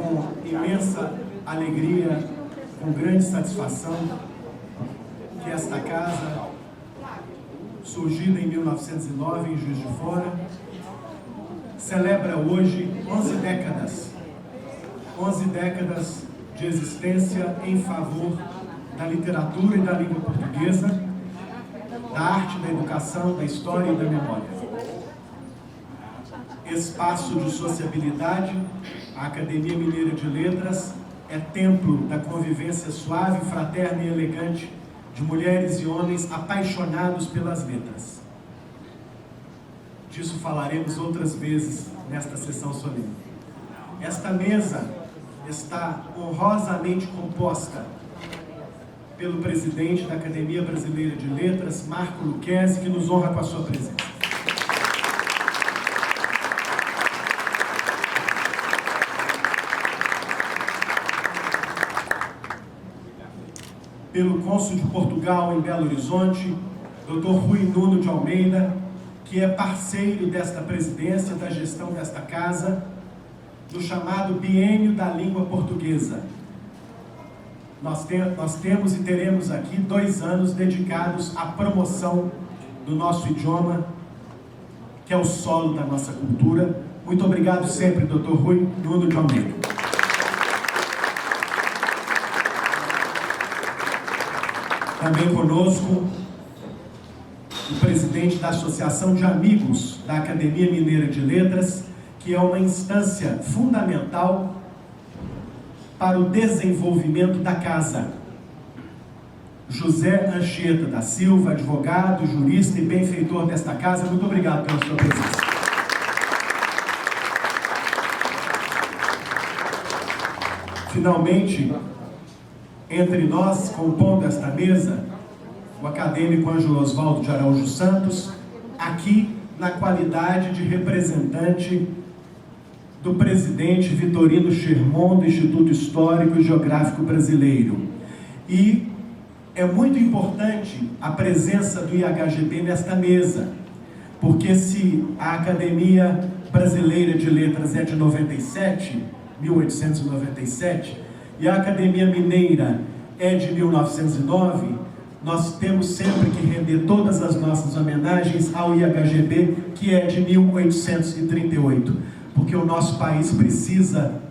com imensa alegria, com grande satisfação, que esta casa, surgida em 1909 em Juiz de Fora, celebra hoje 11 décadas de existência em favor da literatura e da língua portuguesa, da arte, da educação, da história e da memória. Espaço de sociabilidade, a Academia Mineira de Letras é templo da convivência suave, fraterna e elegante de mulheres e homens apaixonados pelas letras. Disso falaremos outras vezes nesta sessão solene. Esta mesa está honrosamente composta pelo presidente da Academia Brasileira de Letras, Marco Lucchesi, que nos honra com a sua presença. Pelo cônsul de Portugal em Belo Horizonte, Dr. Rui Nuno de Almeida, que é parceiro desta presidência, da gestão desta casa, do chamado Biênio da Língua Portuguesa. Nós temos e teremos aqui 2 anos dedicados à promoção do nosso idioma, que é o solo da nossa cultura. Muito obrigado sempre, Dr. Rui Nuno de Almeida. Também conosco o presidente da Associação de Amigos da Academia Mineira de Letras, que é uma instância fundamental para o desenvolvimento da casa. José Anchieta da Silva, advogado, jurista e benfeitor desta casa, muito obrigado pela sua presença. Finalmente, entre nós, compondo esta mesa, o acadêmico Ângelo Osvaldo de Araújo Santos, aqui na qualidade de representante do presidente Vitorino Schermon, do Instituto Histórico e Geográfico Brasileiro. E é muito importante a presença do IHGB nesta mesa, porque se a Academia Brasileira de Letras é de 1897, e a Academia Mineira é de 1909, nós temos sempre que render todas as nossas homenagens ao IHGB, que é de 1838, porque o nosso país precisa,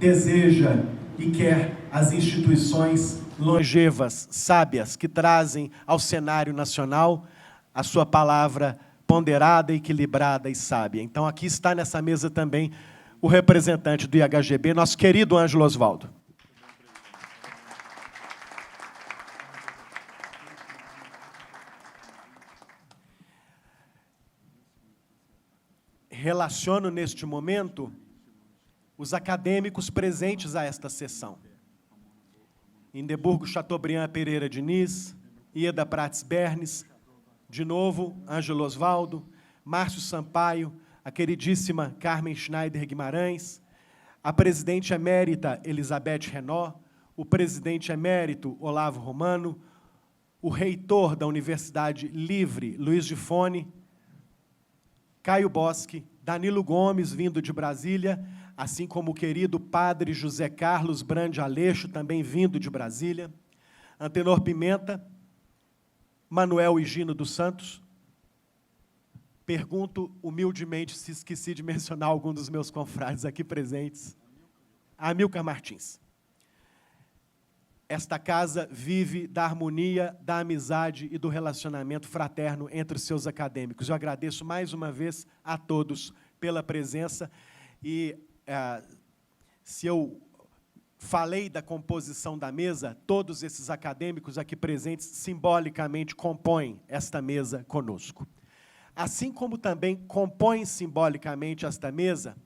deseja e quer as instituições longevas, sábias, que trazem ao cenário nacional a sua palavra ponderada, equilibrada e sábia. Então aqui está nessa mesa também o representante do IHGB, nosso querido Ângelo Osvaldo. Relaciono neste momento os acadêmicos presentes a esta sessão. Indeburgo Chateaubriand Pereira Diniz, Ieda Prates Bernes, de novo, Ângelo Osvaldo, Márcio Sampaio, a queridíssima Carmen Schneider Guimarães, a presidente emérita Elizabeth Renaud, o presidente emérito Olavo Romano, o reitor da Universidade Livre, Luiz de Fone, Caio Bosque, Danilo Gomes, vindo de Brasília, assim como o querido padre José Carlos Brande Aleixo, também vindo de Brasília, Antenor Pimenta, Manuel Higino dos Santos. Pergunto humildemente se esqueci de mencionar algum dos meus confrades aqui presentes. Amilcar Martins. Esta casa vive da harmonia, da amizade e do relacionamento fraterno entre os seus acadêmicos. Eu agradeço mais uma vez a todos pela presença e, se eu falei da composição da mesa, todos esses acadêmicos aqui presentes simbolicamente compõem esta mesa conosco. Assim como também compõem simbolicamente esta mesa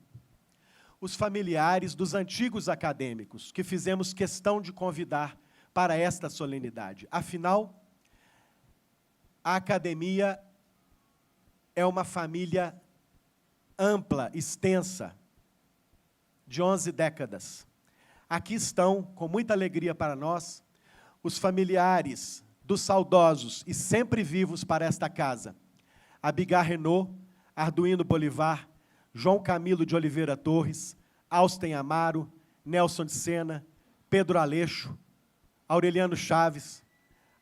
os familiares dos antigos acadêmicos, que fizemos questão de convidar para esta solenidade. Afinal, a academia é uma família ampla, extensa, de 11 décadas. Aqui estão, com muita alegria para nós, os familiares dos saudosos e sempre vivos para esta casa, Abigar Renaud, Arduino Bolivar, João Camilo de Oliveira Torres, Austen Amaro, Nelson de Sena, Pedro Aleixo, Aureliano Chaves,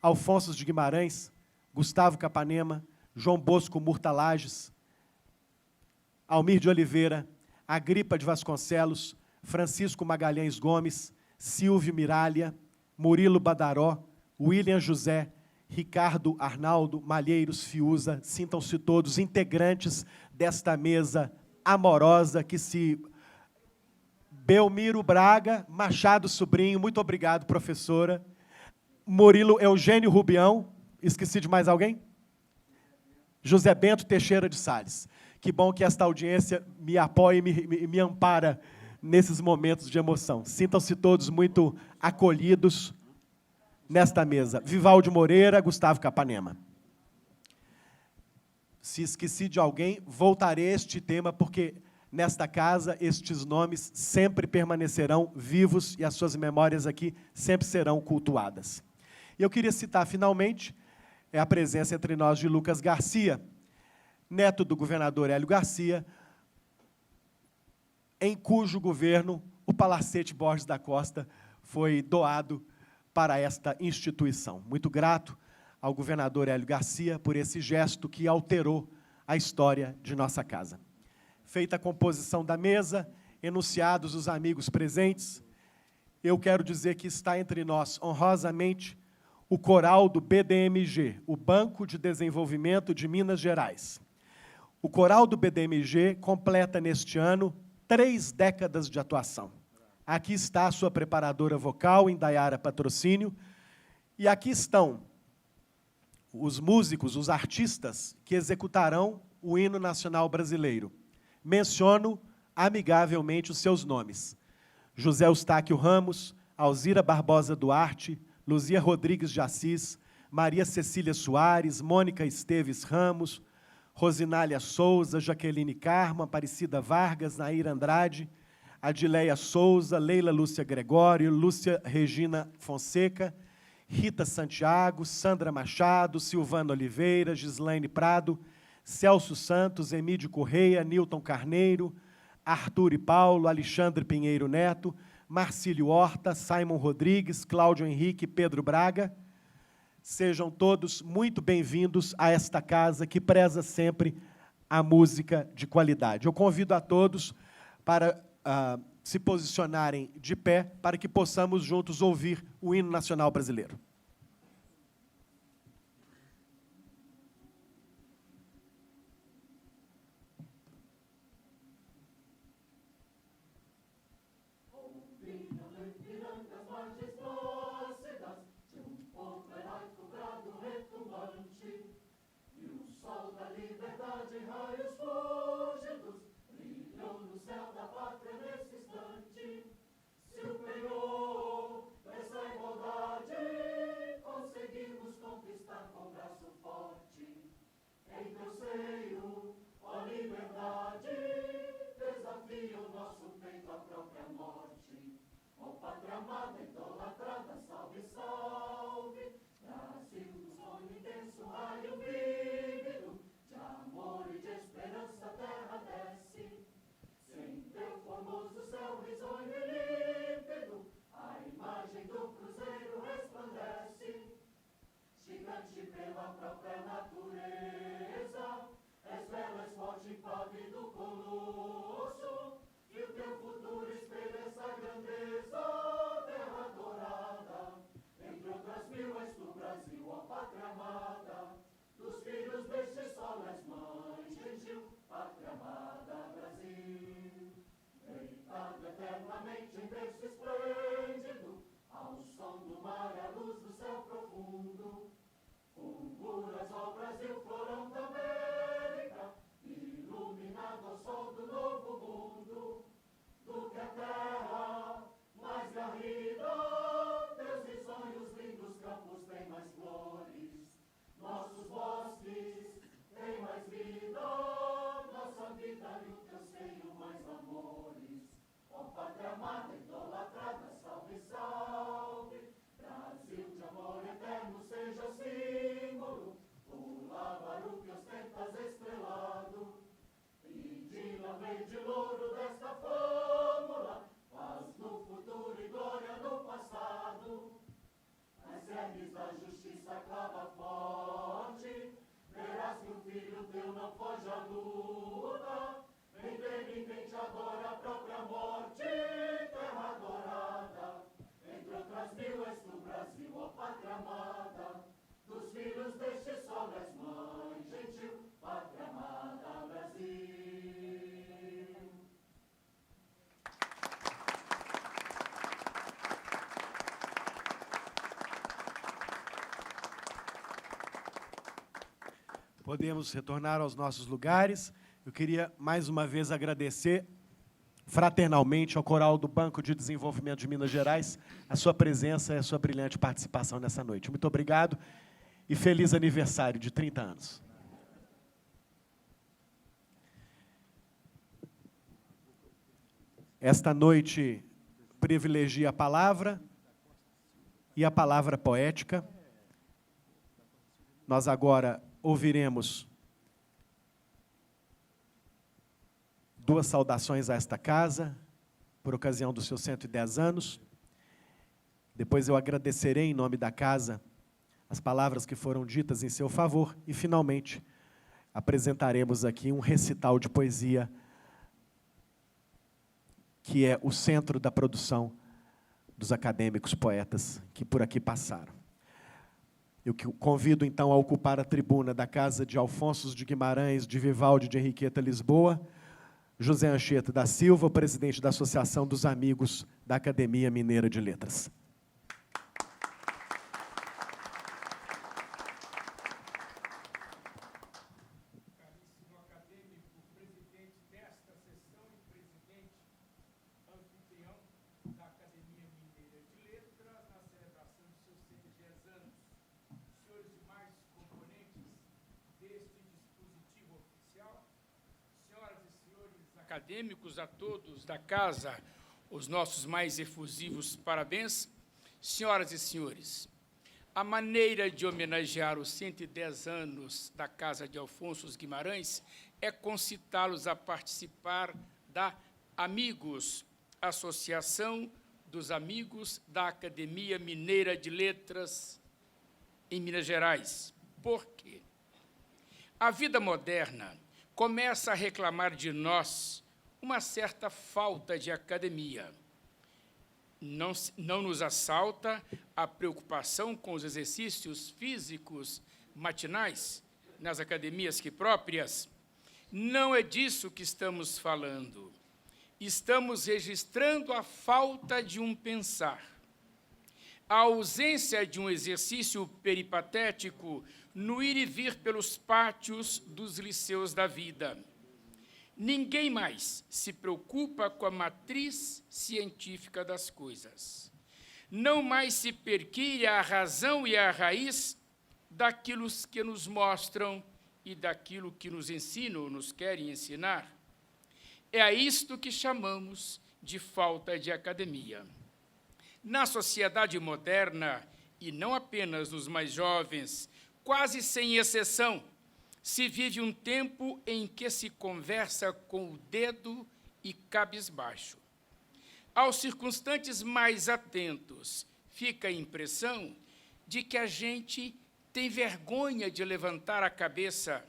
Alfonso de Guimarães, Gustavo Capanema, João Bosco Murta Lages, Almir de Oliveira, Agripa de Vasconcelos, Francisco Magalhães Gomes, Silvio Miralha, Murilo Badaró, William José, Ricardo Arnaldo, Malheiros Fiuza, sintam-se todos integrantes desta mesa amorosa que se... Belmiro Braga, Machado Sobrinho, muito obrigado, professora. Murilo Eugênio Rubião, esqueci de mais alguém? José Bento Teixeira de Salles. Que bom que esta audiência me apoia e me ampara nesses momentos de emoção. Sintam-se todos muito acolhidos nesta mesa. Vivaldi Moreira, Gustavo Capanema. Se esqueci de alguém, voltarei a este tema, porque nesta casa estes nomes sempre permanecerão vivos e as suas memórias aqui sempre serão cultuadas. E eu queria citar, finalmente, a presença entre nós de Lucas Garcia, neto do governador Hélio Garcia, em cujo governo o Palacete Borges da Costa foi doado para esta instituição. Muito grato ao governador Hélio Garcia por esse gesto que alterou a história de nossa casa. Feita a composição da mesa, enunciados os amigos presentes, eu quero dizer que está entre nós, honrosamente, o coral do BDMG, o Banco de Desenvolvimento de Minas Gerais. O coral do BDMG completa, neste ano, 3 décadas de atuação. Aqui está a sua preparadora vocal, Indaiara Patrocínio, e aqui estão os músicos, os artistas que executarão o hino nacional brasileiro. Menciono amigavelmente os seus nomes: José Eustáquio Ramos, Alzira Barbosa Duarte, Luzia Rodrigues de Assis, Maria Cecília Soares, Mônica Esteves Ramos, Rosinália Souza, Jaqueline Carmo, Aparecida Vargas, Naira Andrade, Adileia Souza, Leila Lúcia Gregório, Lúcia Regina Fonseca, Rita Santiago, Sandra Machado, Silvana Oliveira, Gislaine Prado, Celso Santos, Emídio Correia, Nilton Carneiro, Arthur e Paulo, Alexandre Pinheiro Neto, Marcílio Horta, Simon Rodrigues, Cláudio Henrique, Pedro Braga. Sejam todos muito bem-vindos a esta casa que preza sempre a música de qualidade. Eu convido a todos para se posicionarem de pé para que possamos juntos ouvir o hino nacional brasileiro. Seja símbolo, o lavaro que ostenta Podemos retornar aos nossos lugares. Eu queria, mais uma vez, agradecer fraternalmente ao Coral do Banco de Desenvolvimento de Minas Gerais a sua presença e a sua brilhante participação nessa noite. Muito obrigado e feliz aniversário de 30 anos. Esta noite privilegia a palavra e a palavra poética. Nós agora ouviremos duas saudações a esta casa, por ocasião dos seus 110 anos. Depois eu agradecerei em nome da casa as palavras que foram ditas em seu favor e, finalmente, apresentaremos aqui um recital de poesia que é o centro da produção dos acadêmicos poetas que por aqui passaram. Eu convido, então, a ocupar a tribuna da Casa de Alfonso de Guimarães, de Vivaldi de Henriqueta, Lisboa, José Anchieta da Silva, presidente da Associação dos Amigos da Academia Mineira de Letras. Caríssimo acadêmico, presidente desta sessão e presidente anfitrião da Academia Mineira de Letras, na celebração de seus 110 anos. Senhores demais componentes deste dispositivo oficial, senhoras e senhores acadêmicos, a todos da casa, os nossos mais efusivos parabéns. Senhoras e senhores, a maneira de homenagear os 110 anos da Casa de Alfonso Guimarães é concitá-los a participar da Amigos, Associação dos Amigos da Academia Mineira de Letras em Minas Gerais. Por quê? A vida moderna começa a reclamar de nós uma certa falta de academia. Não nos assalta a preocupação com os exercícios físicos matinais nas academias que próprias. Não é disso que estamos falando. Estamos registrando a falta de um pensar, a ausência de um exercício peripatético no ir e vir pelos pátios dos liceus da vida. Ninguém mais se preocupa com a matriz científica das coisas. Não mais se perquire a razão e a raiz daquilo que nos mostram e daquilo que nos ensinam ou nos querem ensinar. É a isto que chamamos de falta de academia. Na sociedade moderna, e não apenas nos mais jovens, quase sem exceção, se vive um tempo em que se conversa com o dedo e cabisbaixo. Aos circunstantes mais atentos, fica a impressão de que a gente tem vergonha de levantar a cabeça,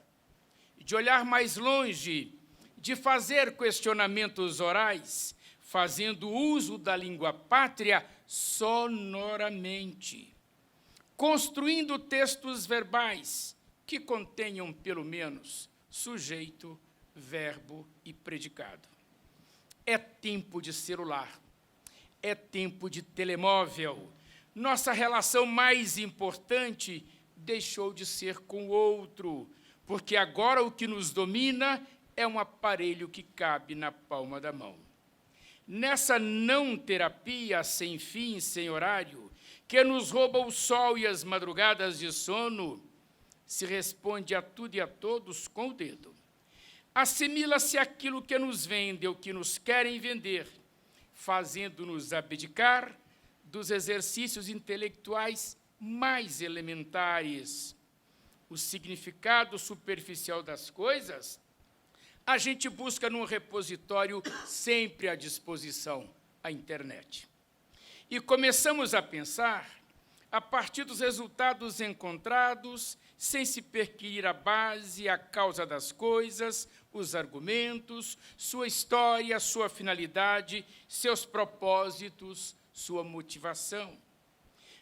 de olhar mais longe, de fazer questionamentos orais, fazendo uso da língua pátria sonoramente, construindo textos verbais que contenham, pelo menos, sujeito, verbo e predicado. É tempo de celular, é tempo de telemóvel. Nossa relação mais importante deixou de ser com o outro, porque agora o que nos domina é um aparelho que cabe na palma da mão. Nessa não terapia sem fim, sem horário, que nos rouba o sol e as madrugadas de sono, se responde a tudo e a todos com o dedo. Assimila-se aquilo que nos vende ou que nos querem vender, fazendo-nos abdicar dos exercícios intelectuais mais elementares. O significado superficial das coisas a gente busca num repositório sempre à disposição, a internet. E começamos a pensar a partir dos resultados encontrados, sem se perquirir a base, a causa das coisas, os argumentos, sua história, sua finalidade, seus propósitos, sua motivação.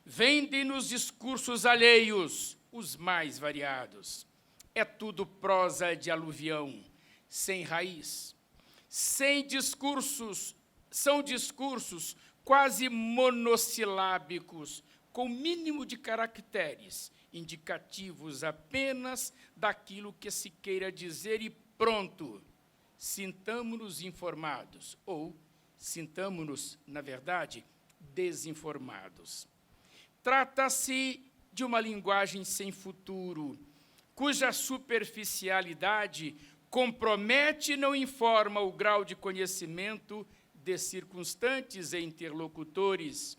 Vendem-nos discursos alheios, os mais variados. É tudo prosa de aluvião, sem raiz. Sem discursos, são discursos quase monossilábicos, com mínimo de caracteres indicativos apenas daquilo que se queira dizer e pronto. Sintamo-nos informados, ou sintamo-nos, na verdade, desinformados. Trata-se de uma linguagem sem futuro, cuja superficialidade compromete e não informa o grau de conhecimento de circunstantes e interlocutores.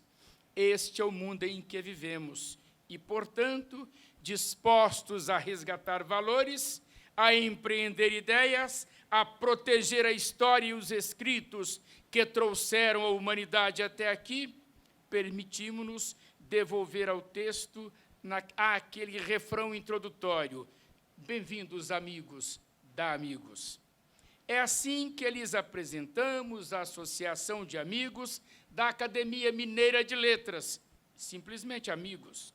Este é o mundo em que vivemos e, portanto, dispostos a resgatar valores, a empreender ideias, a proteger a história e os escritos que trouxeram a humanidade até aqui, permitimos-nos devolver ao texto aquele refrão introdutório: bem-vindos, amigos da Amigos. É assim que lhes apresentamos a Associação de Amigos da Academia Mineira de Letras, simplesmente Amigos,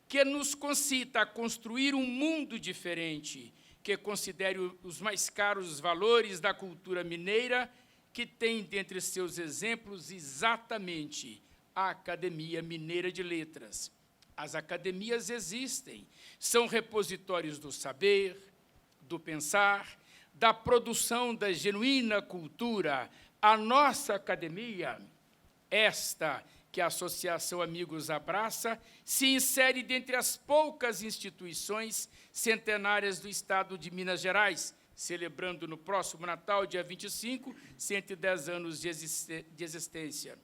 que nos concita a construir um mundo diferente, que considere os mais caros valores da cultura mineira, que tem dentre seus exemplos exatamente a Academia Mineira de Letras. As academias existem, são repositórios do saber, do pensar, da produção da genuína cultura. A nossa academia, esta que a Associação Amigos abraça, se insere dentre as poucas instituições centenárias do Estado de Minas Gerais, celebrando no próximo Natal, dia 25, 110 anos de existência.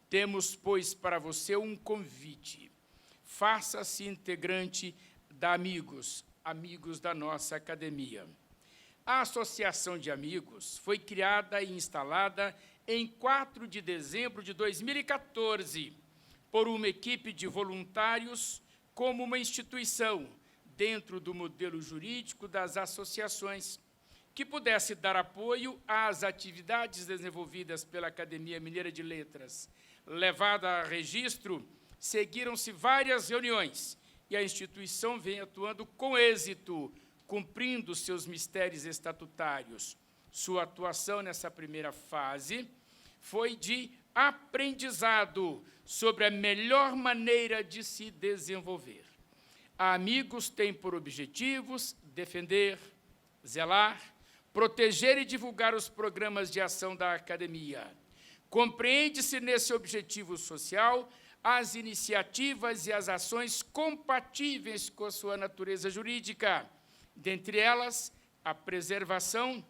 Temos, pois, para você um convite. Faça-se integrante da Amigos, amigos da nossa academia. A Associação de Amigos foi criada e instalada em 4 de dezembro de 2014 por uma equipe de voluntários como uma instituição dentro do modelo jurídico das associações que pudesse dar apoio às atividades desenvolvidas pela Academia Mineira de Letras. Levada a registro, seguiram-se várias reuniões e a instituição vem atuando com êxito, cumprindo seus mistérios estatutários. Sua atuação nessa primeira fase foi de aprendizado sobre a melhor maneira de se desenvolver. A Amigos tem por objetivos defender, zelar, proteger e divulgar os programas de ação da academia. Compreende-se nesse objetivo social as iniciativas e as ações compatíveis com a sua natureza jurídica, dentre elas, a preservação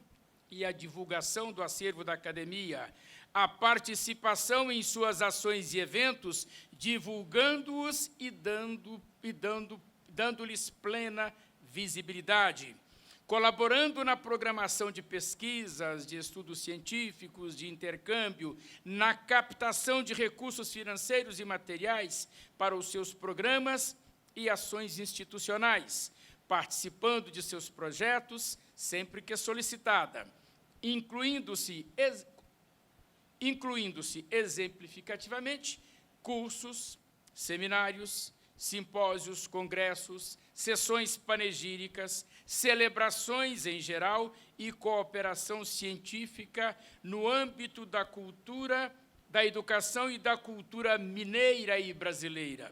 e a divulgação do acervo da academia, a participação em suas ações e eventos, divulgando-os e dando-lhes plena visibilidade, colaborando na programação de pesquisas, de estudos científicos, de intercâmbio, na captação de recursos financeiros e materiais para os seus programas e ações institucionais, participando de seus projetos sempre que solicitada, incluindo-se exemplificativamente cursos, seminários, simpósios, congressos, sessões panegíricas, celebrações em geral e cooperação científica no âmbito da cultura, da educação e da cultura mineira e brasileira.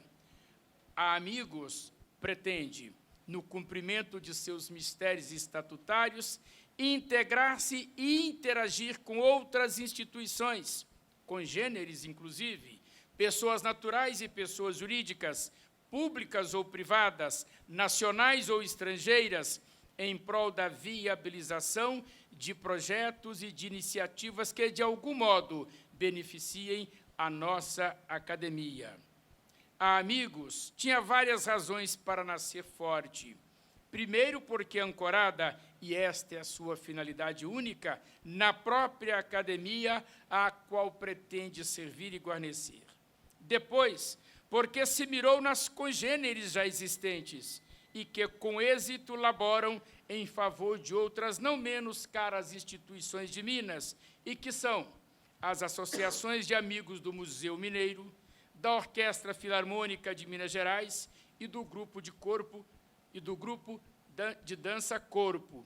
A Amigos pretende, no cumprimento de seus mistérios estatutários, integrar-se e interagir com outras instituições, congêneres, inclusive, pessoas naturais e pessoas jurídicas, públicas ou privadas, nacionais ou estrangeiras, em prol da viabilização de projetos e de iniciativas que, de algum modo, beneficiem a nossa academia. A Amigos tinha várias razões para nascer forte. Primeiro, porque ancorada, e esta é a sua finalidade única, na própria academia a qual pretende servir e guarnecer. Depois, porque se mirou nas congêneres já existentes e que, com êxito, laboram em favor de outras não menos caras instituições de Minas, e que são as associações de amigos do Museu Mineiro, da Orquestra Filarmônica de Minas Gerais e do Grupo de Corpo e do Grupo de Dança Corpo,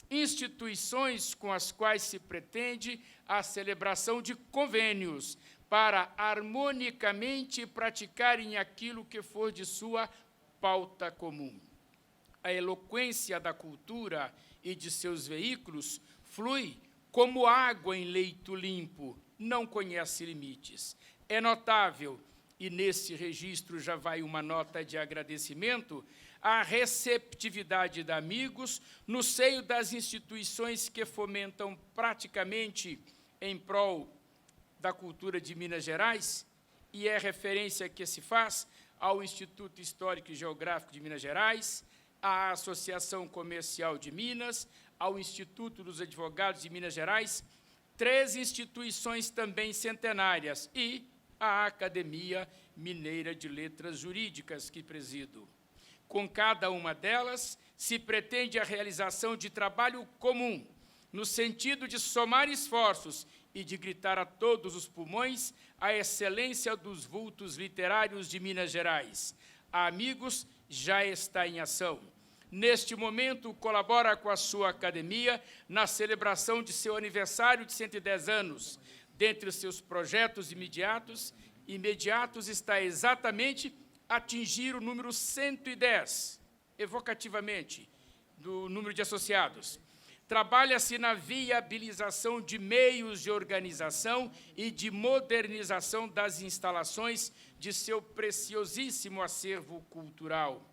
instituições com as quais se pretende a celebração de convênios para harmonicamente praticarem aquilo que for de sua pauta comum. A eloquência da cultura e de seus veículos flui como água em leito limpo, não conhece limites. É notável, e nesse registro já vai uma nota de agradecimento, a receptividade de amigos no seio das instituições que fomentam praticamente em prol da cultura de Minas Gerais, e é referência que se faz ao Instituto Histórico e Geográfico de Minas Gerais, à Associação Comercial de Minas, ao Instituto dos Advogados de Minas Gerais, 3 instituições também centenárias e a Academia Mineira de Letras Jurídicas, que presido. Com cada uma delas, se pretende a realização de trabalho comum, no sentido de somar esforços e de gritar a todos os pulmões a excelência dos vultos literários de Minas Gerais. A Amigos já está em ação. Neste momento, colabora com a sua academia na celebração de seu aniversário de 110 anos. Dentre os seus projetos imediatos está exatamente atingir o número 110, evocativamente, do número de associados. Trabalha-se na viabilização de meios de organização e de modernização das instalações de seu preciosíssimo acervo cultural,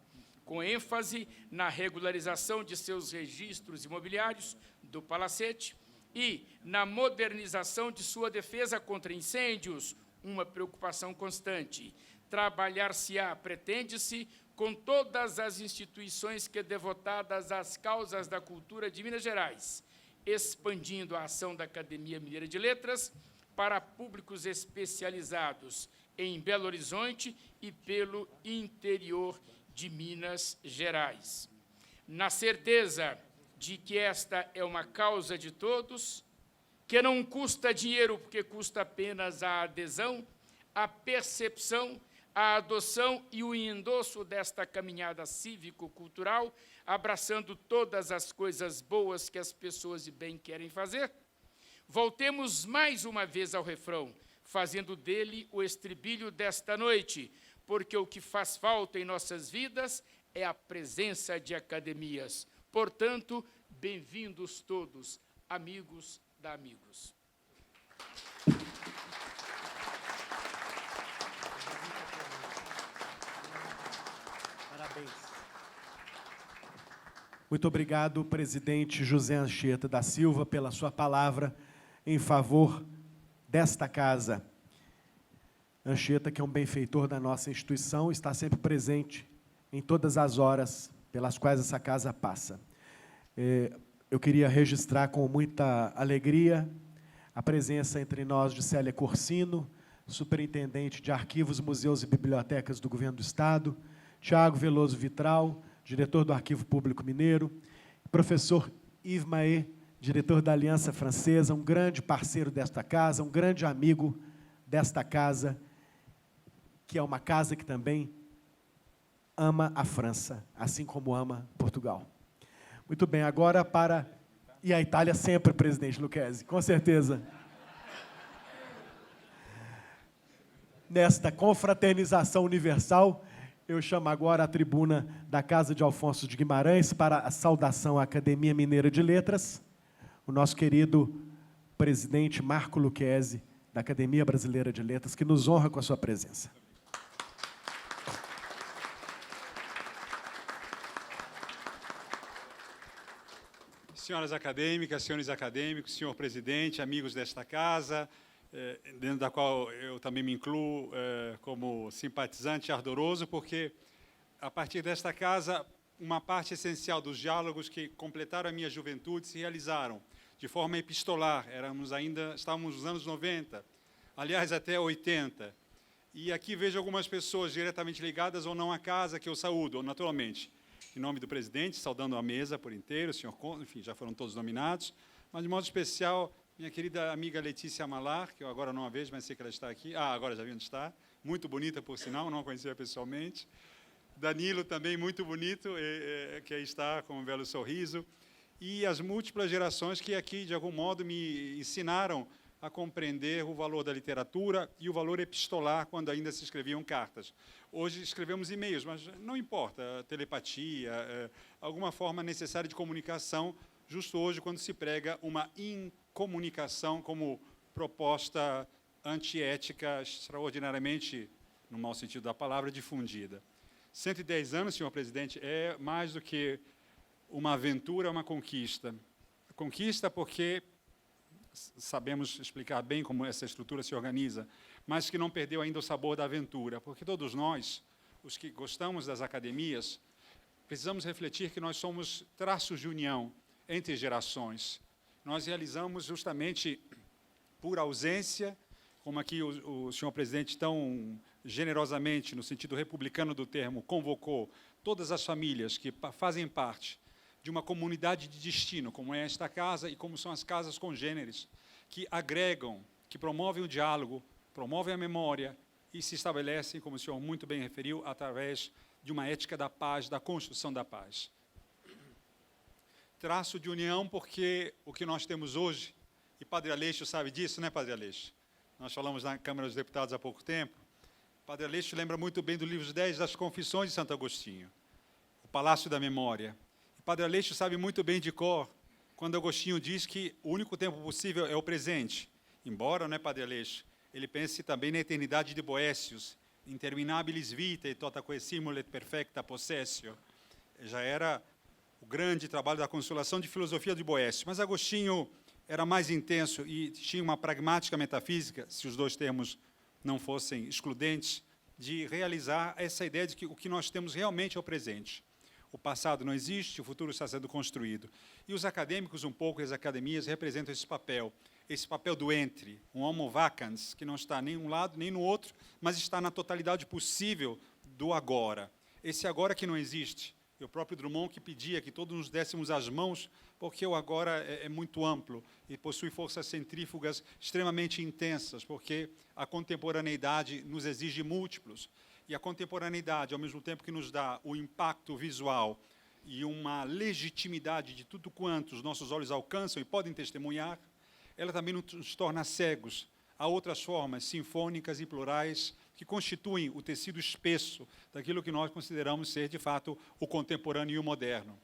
com ênfase na regularização de seus registros imobiliários do Palacete e na modernização de sua defesa contra incêndios, uma preocupação constante. Trabalhar-se-á, pretende-se, com todas as instituições que devotadas às causas da cultura de Minas Gerais, expandindo a ação da Academia Mineira de Letras para públicos especializados em Belo Horizonte e pelo interior de Minas Gerais. Na certeza de que esta é uma causa de todos, que não custa dinheiro, porque custa apenas a adesão, a percepção, a adoção e o endosso desta caminhada cívico-cultural, abraçando todas as coisas boas que as pessoas de bem querem fazer. Voltemos mais uma vez ao refrão, fazendo dele o estribilho desta noite, porque o que faz falta em nossas vidas é a presença de academias. Portanto, bem-vindos todos, amigos da Amigos. Parabéns. Muito obrigado, presidente José Anchieta da Silva, pela sua palavra em favor desta casa. Anchieta, que é um benfeitor da nossa instituição, está sempre presente em todas as horas pelas quais essa casa passa. Eu queria registrar com muita alegria a presença entre nós de Célia Corsino, superintendente de Arquivos, Museus e Bibliotecas do Governo do Estado, Tiago Veloso Vitral, diretor do Arquivo Público Mineiro, professor Yves Mahé, diretor da Aliança Francesa, um grande parceiro desta casa, um grande amigo desta casa, que é uma casa que também ama a França, assim como ama Portugal. Muito bem, agora para... E a Itália sempre, presidente Lucchesi, com certeza. Nesta confraternização universal, eu chamo agora a tribuna da Casa de Alfonso de Guimarães para a saudação à Academia Mineira de Letras, o nosso querido presidente Marco Lucchesi, da Academia Brasileira de Letras, que nos honra com a sua presença. Senhoras acadêmicas, senhores acadêmicos, senhor presidente, amigos desta casa, dentro da qual eu também me incluo como simpatizante ardoroso, porque, a partir desta casa, uma parte essencial dos diálogos que completaram a minha juventude se realizaram de forma epistolar. Estávamos nos anos 90, aliás, até 80. E aqui vejo algumas pessoas diretamente ligadas ou não à casa, que eu saúdo, naturalmente. Em nome do presidente, saudando a mesa por inteiro, o senhor Conde, enfim, já foram todos nominados, mas, de modo especial, minha querida amiga Letícia Malar, que eu agora não a vejo, mas sei que ela está aqui. Agora já vi onde está. Muito bonita, por sinal, não a conhecia pessoalmente. Danilo, também muito bonito, que aí está com um belo sorriso. E as múltiplas gerações que aqui, de algum modo, me ensinaram a compreender o valor da literatura e o valor epistolar quando ainda se escreviam cartas. Hoje escrevemos e-mails, mas não importa, telepatia, alguma forma necessária de comunicação, justo hoje quando se prega uma incomunicação como proposta antiética extraordinariamente, no mau sentido da palavra, difundida. 110 anos, senhor presidente, é mais do que uma aventura, é uma conquista. Conquista porque sabemos explicar bem como essa estrutura se organiza, mas que não perdeu ainda o sabor da aventura, porque todos nós, os que gostamos das academias, precisamos refletir que nós somos traços de união entre gerações. Nós realizamos justamente por ausência, como aqui o senhor presidente tão generosamente, no sentido republicano do termo, convocou todas as famílias que fazem parte de uma comunidade de destino, como é esta casa e como são as casas congêneres, que agregam, que promovem o diálogo, promovem a memória e se estabelecem, como o senhor muito bem referiu, através de uma ética da paz, da construção da paz. Traço de união porque o que nós temos hoje, e Padre Aleixo sabe disso, né, Padre Aleixo? Nós falamos na Câmara dos Deputados há pouco tempo. Padre Aleixo lembra muito bem do livro 10 das Confissões de Santo Agostinho, o Palácio da Memória. Padre Aleixo sabe muito bem de cor quando Agostinho diz que o único tempo possível é o presente. Embora, né, Padre Aleixo, ele pense também na eternidade de Boécios, interminabilis vitae tota quae simulet perfecta possessio. Já era o grande trabalho da consolação de filosofia de Boécio. Mas Agostinho era mais intenso e tinha uma pragmática metafísica, se os dois termos não fossem excludentes, de realizar essa ideia de que o que nós temos realmente é o presente. O passado não existe, o futuro está sendo construído. E os acadêmicos, um pouco, as academias, representam esse papel do entre, um homo vacans, que não está nem um lado nem no outro, mas está na totalidade possível do agora. Esse agora que não existe. E o próprio Drummond que pedia que todos nos dessemos as mãos, porque o agora é muito amplo e possui forças centrífugas extremamente intensas, porque a contemporaneidade nos exige múltiplos. E a contemporaneidade, ao mesmo tempo que nos dá o impacto visual e uma legitimidade de tudo quanto os nossos olhos alcançam e podem testemunhar, ela também nos torna cegos a outras formas sinfônicas e plurais que constituem o tecido espesso daquilo que nós consideramos ser, de fato, o contemporâneo e o moderno.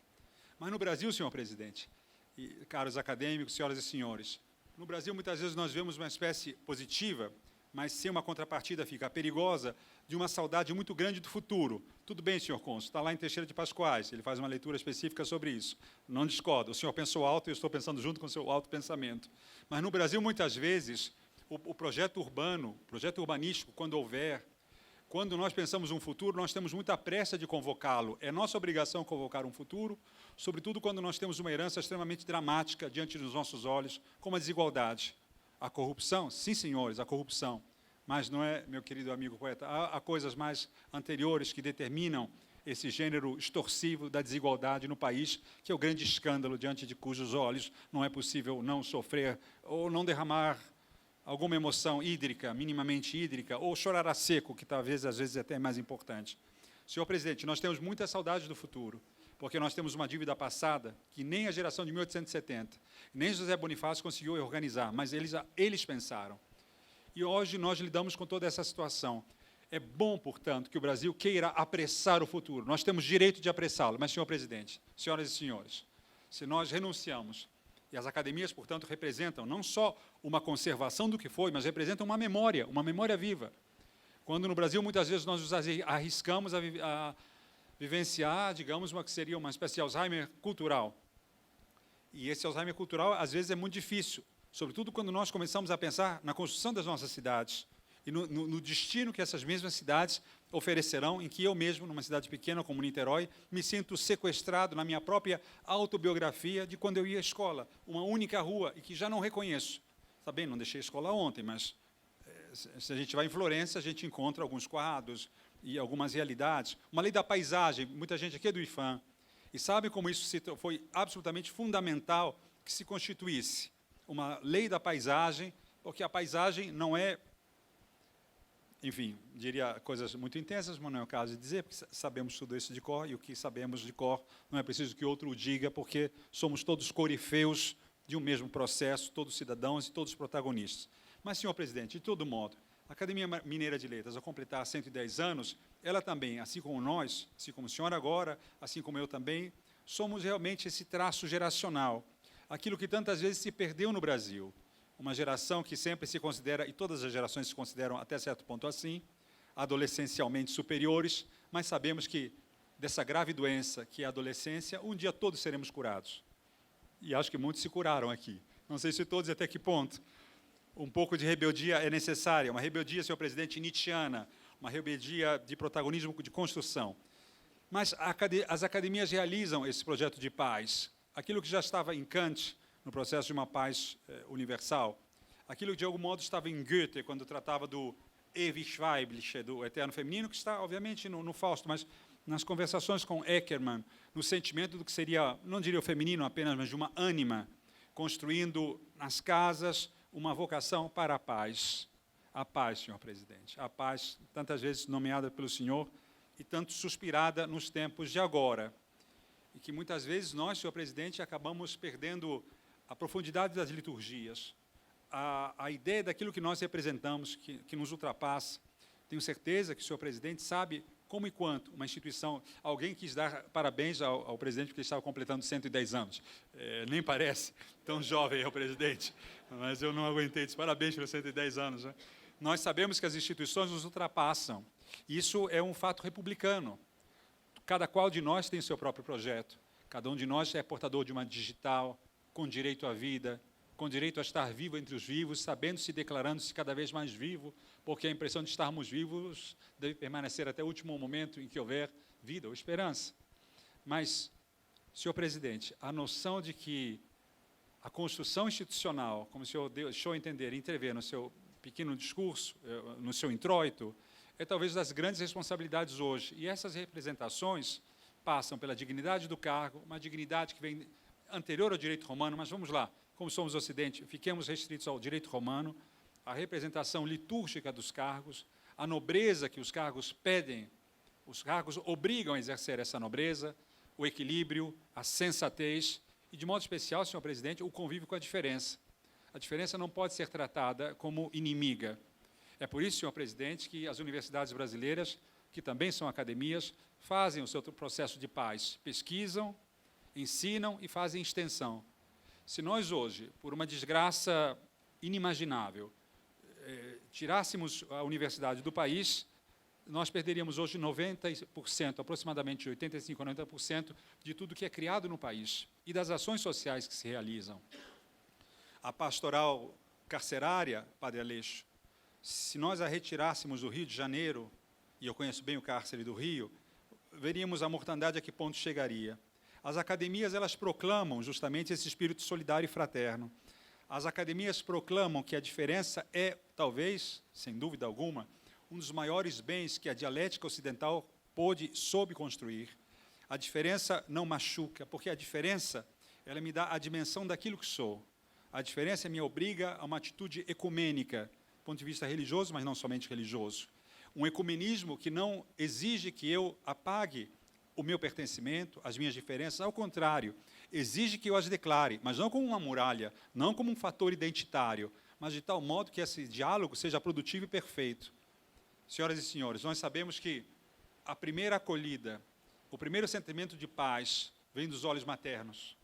Mas no Brasil, senhor presidente, e caros acadêmicos, senhoras e senhores, no Brasil, muitas vezes, nós vemos uma espécie positiva, mas sem uma contrapartida fica perigosa, de uma saudade muito grande do futuro. Tudo bem, senhor cônsul, está lá em Teixeira de Pascoais, ele faz uma leitura específica sobre isso. Não discordo, o senhor pensou alto e eu estou pensando junto com o seu alto pensamento. Mas no Brasil, muitas vezes, o projeto urbano, o projeto urbanístico, quando houver, quando nós pensamos um futuro, nós temos muita pressa de convocá-lo. É nossa obrigação convocar um futuro, sobretudo quando nós temos uma herança extremamente dramática diante dos nossos olhos, como a desigualdade. A corrupção, sim, senhores, a corrupção. Mas não é, meu querido amigo poeta, há coisas mais anteriores que determinam esse gênero extorsivo da desigualdade no país, que é o grande escândalo diante de cujos olhos não é possível não sofrer ou não derramar alguma emoção hídrica, minimamente hídrica, ou chorar a seco, que talvez, às vezes, é até mais importante. Senhor presidente, nós temos muita saudade do futuro, porque nós temos uma dívida passada que nem a geração de 1870, nem José Bonifácio conseguiu organizar, mas eles pensaram. E hoje nós lidamos com toda essa situação. É bom, portanto, que o Brasil queira apressar o futuro. Nós temos direito de apressá-lo, mas, senhor presidente, senhoras e senhores, se nós renunciamos, e as academias, portanto, representam não só uma conservação do que foi, mas representam uma memória viva. Quando no Brasil, muitas vezes, nós nos arriscamos a vivenciar, digamos, uma que seria uma espécie de Alzheimer cultural. E esse Alzheimer cultural, às vezes, é muito difícil, sobretudo quando nós começamos a pensar na construção das nossas cidades e no destino que essas mesmas cidades oferecerão, em que eu mesmo, numa cidade pequena como Niterói, me sinto sequestrado na minha própria autobiografia de quando eu ia à escola, uma única rua, e que já não reconheço. Está bem, não deixei a escola ontem, mas se a gente vai em Florença, a gente encontra alguns quadros e algumas realidades. Uma lei da paisagem, muita gente aqui é do IFAM, e sabe como isso foi absolutamente fundamental que se constituísse uma lei da paisagem, porque a paisagem não é, enfim, diria coisas muito intensas, mas não é o caso de dizer, porque sabemos tudo isso de cor, e o que sabemos de cor não é preciso que outro o diga, porque somos todos corifeus de um mesmo processo, todos cidadãos e todos protagonistas. Mas, senhor presidente, de todo modo, a Academia Mineira de Letras, ao completar 110 anos, ela também, assim como nós, assim como o senhor agora, assim como eu também, somos realmente esse traço geracional, aquilo que tantas vezes se perdeu no Brasil. Uma geração que sempre se considera, e todas as gerações se consideram até certo ponto assim, adolescencialmente superiores, mas sabemos que dessa grave doença que é a adolescência, um dia todos seremos curados. E acho que muitos se curaram aqui. Não sei se todos e até que ponto. Um pouco de rebeldia é necessária, uma rebeldia, senhor presidente, nietzschiana, uma rebeldia de protagonismo de construção. Mas as academias realizam esse projeto de paz, aquilo que já estava em Kant, no processo de uma paz universal, aquilo que de algum modo estava em Goethe, quando tratava do ewig weibliche, do eterno feminino, que está, obviamente, no Fausto, mas nas conversações com Eckermann, no sentimento do que seria, não diria o feminino apenas, mas de uma ânima, construindo nas casas uma vocação para a paz. A paz, senhor presidente, a paz, tantas vezes nomeada pelo senhor e tanto suspirada nos tempos de agora. E que muitas vezes nós, senhor presidente, acabamos perdendo a profundidade das liturgias, a ideia daquilo que nós representamos, que nos ultrapassa. Tenho certeza que o senhor presidente sabe como e quanto uma instituição... Alguém quis dar parabéns ao presidente porque estava completando 110 anos. Nem parece tão jovem ao presidente, mas eu não aguentei. Disse, parabéns pelos 110 anos. Né? Nós sabemos que as instituições nos ultrapassam. Isso é um fato republicano. Cada qual de nós tem seu próprio projeto. Cada um de nós é portador de uma digital, com direito à vida, com direito a estar vivo entre os vivos, sabendo-se e declarando-se cada vez mais vivo, porque a impressão de estarmos vivos deve permanecer até o último momento em que houver vida ou esperança. Mas, senhor presidente, a noção de que a construção institucional, como o senhor deixou entender, entrever no seu pequeno discurso, no seu introito, é talvez das grandes responsabilidades hoje. E essas representações passam pela dignidade do cargo, uma dignidade que vem anterior ao direito romano, mas vamos lá, como somos Ocidente, fiquemos restritos ao direito romano, a representação litúrgica dos cargos, a nobreza que os cargos pedem, os cargos obrigam a exercer essa nobreza, o equilíbrio, a sensatez e, de modo especial, senhor presidente, o convívio com a diferença. A diferença não pode ser tratada como inimiga. É por isso, senhor presidente, que as universidades brasileiras, que também são academias, fazem o seu processo de paz, pesquisam, ensinam e fazem extensão. Se nós hoje, por uma desgraça inimaginável, tirássemos a universidade do país, nós perderíamos hoje 90%, aproximadamente 85% a 90% de tudo que é criado no país e das ações sociais que se realizam. A pastoral carcerária, Padre Aleixo, se nós a retirássemos do Rio de Janeiro, e eu conheço bem o cárcere do Rio, veríamos a mortandade a que ponto chegaria. As academias, elas proclamam justamente esse espírito solidário e fraterno. As academias proclamam que a diferença é, talvez, sem dúvida alguma, um dos maiores bens que a dialética ocidental soube construir. A diferença não machuca, porque a diferença, ela me dá a dimensão daquilo que sou. A diferença me obriga a uma atitude ecumênica, do ponto de vista religioso, mas não somente religioso. Um ecumenismo que não exige que eu apague o meu pertencimento, as minhas diferenças, ao contrário, exige que eu as declare, mas não como uma muralha, não como um fator identitário, mas de tal modo que esse diálogo seja produtivo e perfeito. Senhoras e senhores, nós sabemos que a primeira acolhida, o primeiro sentimento de paz vem dos olhos maternos.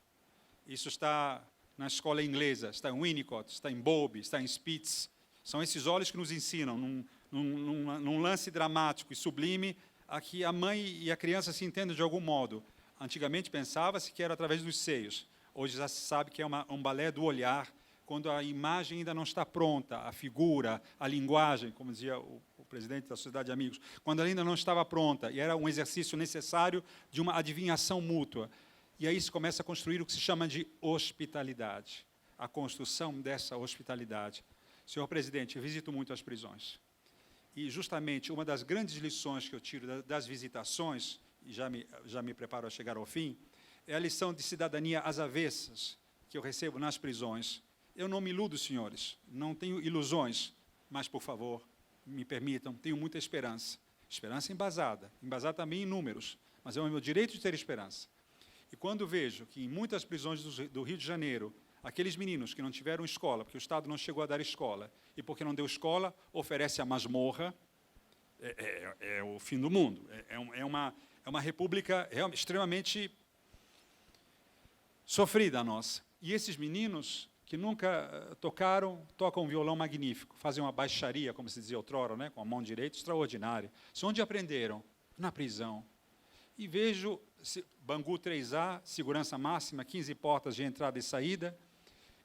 Isso está na escola inglesa, está em Winnicott, está em Bowlby, está em Spitz. São esses olhos que nos ensinam, num lance dramático e sublime, a que a mãe e a criança se entendem de algum modo. Antigamente pensava-se que era através dos seios. Hoje já se sabe que é um balé do olhar, quando a imagem ainda não está pronta, a figura, a linguagem, como dizia o presidente da Sociedade de Amigos, quando ela ainda não estava pronta, e era um exercício necessário de uma adivinhação mútua. E aí se começa a construir o que se chama de hospitalidade, a construção dessa hospitalidade. Senhor presidente, eu visito muito as prisões. E, justamente, uma das grandes lições que eu tiro das visitações, e já me preparo a chegar ao fim, é a lição de cidadania às avessas que eu recebo nas prisões. Eu não me iludo, senhores, não tenho ilusões, mas, por favor, me permitam, tenho muita esperança. Esperança embasada também em números, mas é o meu direito de ter esperança. E quando vejo que em muitas prisões do Rio de Janeiro Aqueles meninos que não tiveram escola, porque o Estado não chegou a dar escola, e porque não deu escola, oferece a masmorra, é o fim do mundo. É uma república extremamente sofrida a nossa. E esses meninos que nunca tocam um violão magnífico, fazem uma baixaria, como se dizia outrora, né, com a mão direita, extraordinária. Isso onde aprenderam? Na prisão. E vejo Bangu 3A, segurança máxima, 15 portas de entrada e saída,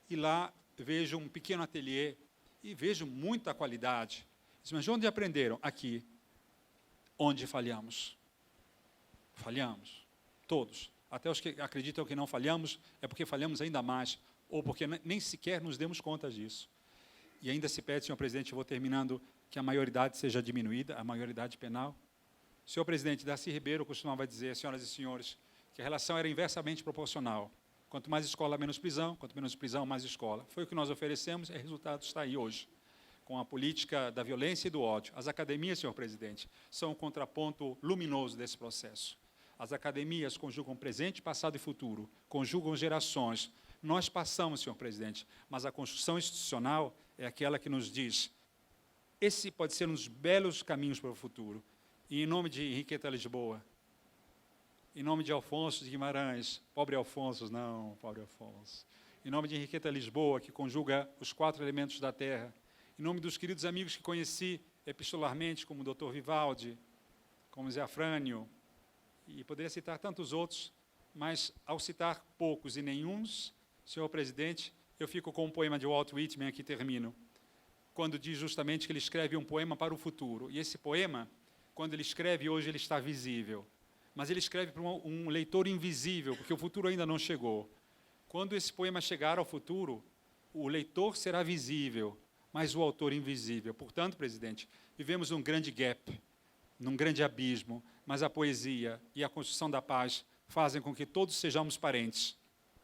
e lá vejo um pequeno ateliê, e vejo muita qualidade. Mas onde aprenderam? Aqui. Onde falhamos? Falhamos. Todos. Até os que acreditam que não falhamos, é porque falhamos ainda mais, ou porque nem sequer nos demos conta disso. E ainda se pede, senhor presidente, eu vou terminando, que a maioridade seja diminuída, a maioridade penal. O senhor presidente Darcy Ribeiro costumava dizer, senhoras e senhores, que a relação era inversamente proporcional. Quanto mais escola, menos prisão, quanto menos prisão, mais escola. Foi o que nós oferecemos, e o resultado está aí hoje, com a política da violência e do ódio. As academias, senhor presidente, são um contraponto luminoso desse processo. As academias conjugam presente, passado e futuro, conjugam gerações. Nós passamos, senhor presidente, mas a construção institucional é aquela que nos diz, esse pode ser um dos belos caminhos para o futuro. E em nome de Henriqueta Lisboa, em nome de Alfonso de Guimarães, pobre Alfonso, não, pobre Alfonso, em nome de Henriqueta Lisboa, que conjuga os 4 elementos da terra, em nome dos queridos amigos que conheci epistolarmente, como o Dr. Vivaldi, como Zé Afrânio, e poderia citar tantos outros, mas ao citar poucos e nenhuns, senhor presidente, eu fico com um poema de Walt Whitman, aqui termino, quando diz justamente que ele escreve um poema para o futuro. E esse poema, quando ele escreve, hoje ele está visível. Mas ele escreve para um leitor invisível, porque o futuro ainda não chegou. Quando esse poema chegar ao futuro, o leitor será visível, mas o autor invisível. Portanto, presidente, vivemos um grande gap, num grande abismo, mas a poesia e a construção da paz fazem com que todos sejamos parentes.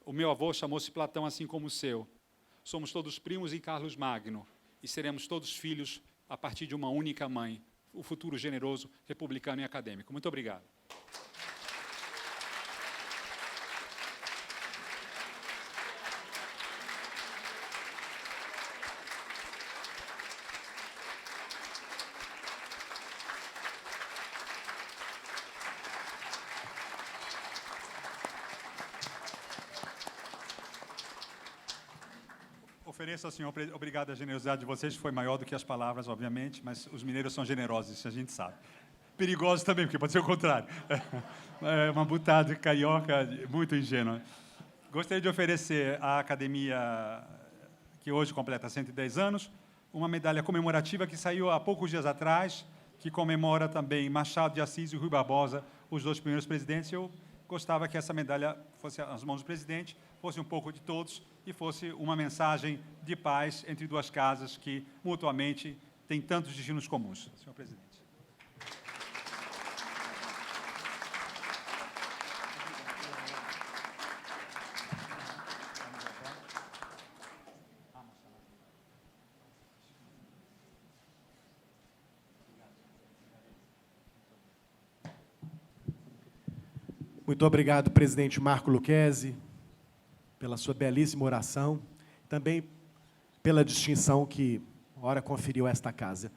O meu avô chamou-se Platão, assim como o seu. Somos todos primos em Carlos Magno, e seremos todos filhos a partir de uma única mãe, o futuro generoso, republicano e acadêmico. Muito obrigado. Ofereço ao senhor, obrigado, a generosidade de vocês foi maior do que as palavras, obviamente, mas os mineiros são generosos, isso a gente sabe. Perigosos também, porque pode ser o contrário. É uma butada carioca muito ingênua. Gostaria de oferecer à academia, que hoje completa 110 anos, uma medalha comemorativa que saiu há poucos dias atrás, que comemora também Machado de Assis e Rui Barbosa, os 2 primeiros presidentes. Eu gostava que essa medalha fosse às mãos do presidente, fosse um pouco de todos e fosse uma mensagem de paz entre 2 casas que, mutuamente, têm tantos destinos comuns. Senhor presidente. Muito obrigado, presidente Marco Lucchesi, pela sua belíssima oração, também pela distinção que ora conferiu a esta casa.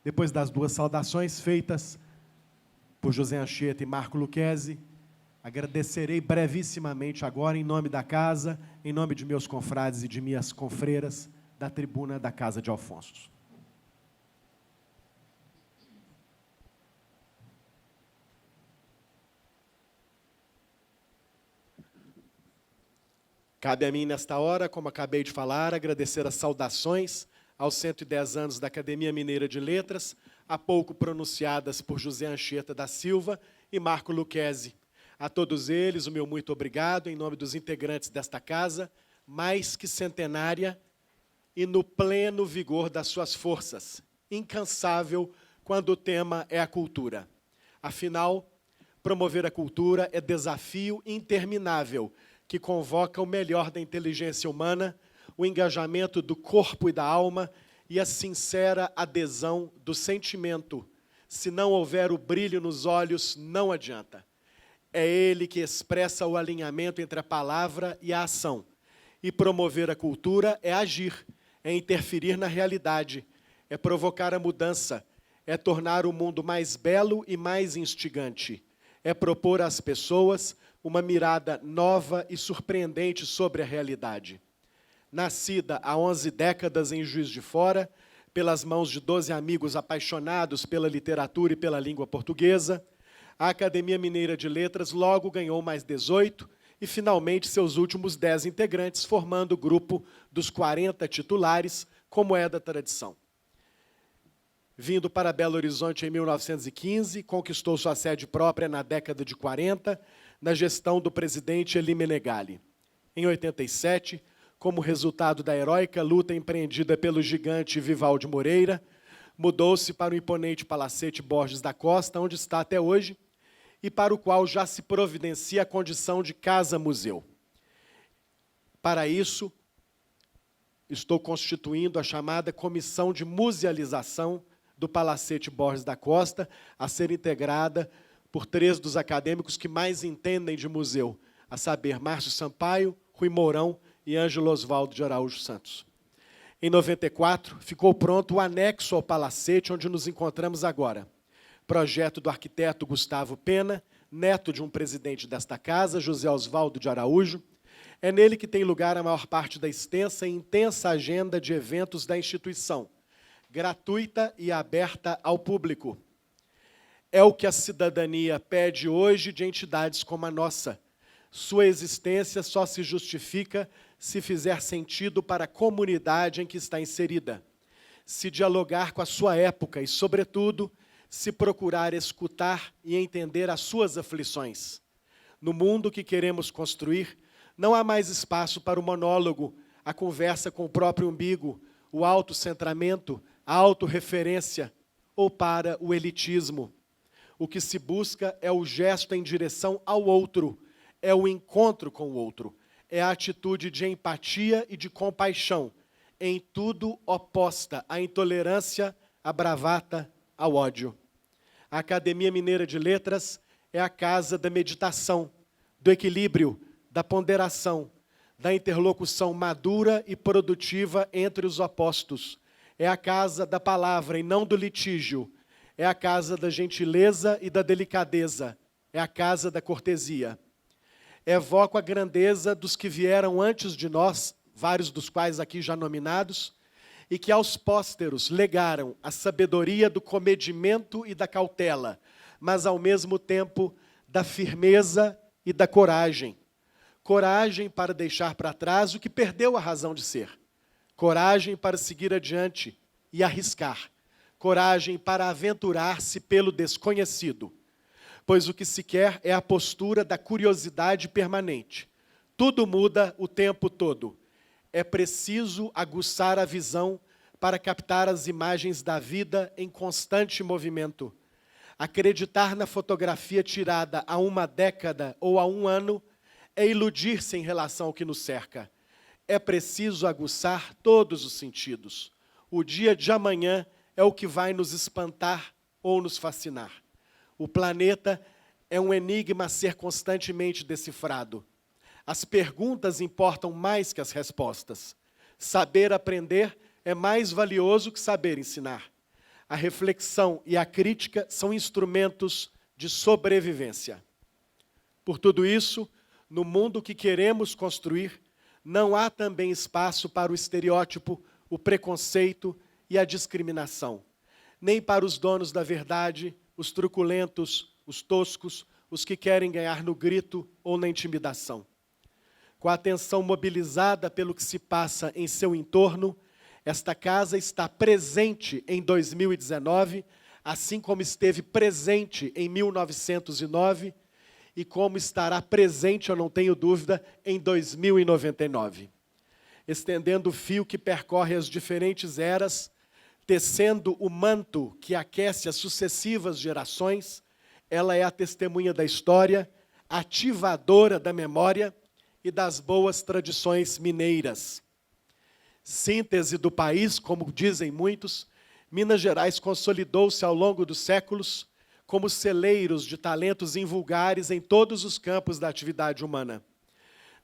Depois das 2 saudações feitas por José Anchieta e Marco Lucchesi, agradecerei brevissimamente agora, em nome da casa, em nome de meus confrades e de minhas confreiras, da tribuna da Casa de Alfonso. Cabe a mim, nesta hora, como acabei de falar, agradecer as saudações aos 110 anos da Academia Mineira de Letras, há pouco pronunciadas por José Anchieta da Silva e Marco Lucchesi. A todos eles, o meu muito obrigado, em nome dos integrantes desta casa, mais que centenária e no pleno vigor das suas forças, incansável quando o tema é a cultura. Afinal, promover a cultura é desafio interminável, que convoca o melhor da inteligência humana, o engajamento do corpo e da alma e a sincera adesão do sentimento. Se não houver o brilho nos olhos, não adianta. É ele que expressa o alinhamento entre a palavra e a ação. E promover a cultura é agir, é interferir na realidade, é provocar a mudança, é tornar o mundo mais belo e mais instigante, é propor às pessoas uma mirada nova e surpreendente sobre a realidade. Nascida há 11 décadas em Juiz de Fora, pelas mãos de 12 amigos apaixonados pela literatura e pela língua portuguesa, a Academia Mineira de Letras logo ganhou mais 18 e, finalmente, seus últimos 10 integrantes, formando o grupo dos 40 titulares, como é da tradição. Vindo para Belo Horizonte em 1915, conquistou sua sede própria na década de 40, na gestão do presidente Elie Menegali. Em 87, como resultado da heróica luta empreendida pelo gigante Vivaldi Moreira, mudou-se para o imponente Palacete Borges da Costa, onde está até hoje, e para o qual já se providencia a condição de casa-museu. Para isso, estou constituindo a chamada Comissão de Musealização do Palacete Borges da Costa, a ser integrada por 3 dos acadêmicos que mais entendem de museu, a saber, Márcio Sampaio, Rui Mourão e Ângelo Osvaldo de Araújo Santos. Em 94, ficou pronto o anexo ao Palacete, onde nos encontramos agora. Projeto do arquiteto Gustavo Pena, neto de um presidente desta casa, José Osvaldo de Araújo. É nele que tem lugar a maior parte da extensa e intensa agenda de eventos da instituição, gratuita e aberta ao público. É o que a cidadania pede hoje de entidades como a nossa. Sua existência só se justifica se fizer sentido para a comunidade em que está inserida, se dialogar com a sua época e, sobretudo, se procurar escutar e entender as suas aflições. No mundo que queremos construir, não há mais espaço para o monólogo, a conversa com o próprio umbigo, o autocentramento, a autorreferência, ou para o elitismo. O que se busca é o gesto em direção ao outro, é o encontro com o outro, é a atitude de empatia e de compaixão, em tudo oposta à intolerância, à bravata, ao ódio. A Academia Mineira de Letras é a casa da meditação, do equilíbrio, da ponderação, da interlocução madura e produtiva entre os opostos. É a casa da palavra e não do litígio. É a casa da gentileza e da delicadeza. É a casa da cortesia. Evoco a grandeza dos que vieram antes de nós, vários dos quais aqui já nominados, e que aos pósteros legaram a sabedoria do comedimento e da cautela, mas, ao mesmo tempo, da firmeza e da coragem. Coragem para deixar para trás o que perdeu a razão de ser. Coragem para seguir adiante e arriscar. Coragem para aventurar-se pelo desconhecido. Pois o que se quer é a postura da curiosidade permanente. Tudo muda o tempo todo. É preciso aguçar a visão para captar as imagens da vida em constante movimento. Acreditar na fotografia tirada há uma década ou há um ano é iludir-se em relação ao que nos cerca. É preciso aguçar todos os sentidos. O dia de amanhã é o que vai nos espantar ou nos fascinar. O planeta é um enigma a ser constantemente decifrado. As perguntas importam mais que as respostas. Saber aprender é mais valioso que saber ensinar. A reflexão e a crítica são instrumentos de sobrevivência. Por tudo isso, no mundo que queremos construir, não há também espaço para o estereótipo, o preconceito e a discriminação, nem para os donos da verdade, os truculentos, os toscos, os que querem ganhar no grito ou na intimidação. Com a atenção mobilizada pelo que se passa em seu entorno, esta casa está presente em 2019, assim como esteve presente em 1909, e como estará presente, eu não tenho dúvida, em 2099. Estendendo o fio que percorre as diferentes eras, tecendo o manto que aquece as sucessivas gerações, ela é a testemunha da história, ativadora da memória e das boas tradições mineiras. Síntese do país, como dizem muitos, Minas Gerais consolidou-se ao longo dos séculos como celeiros de talentos invulgares em todos os campos da atividade humana.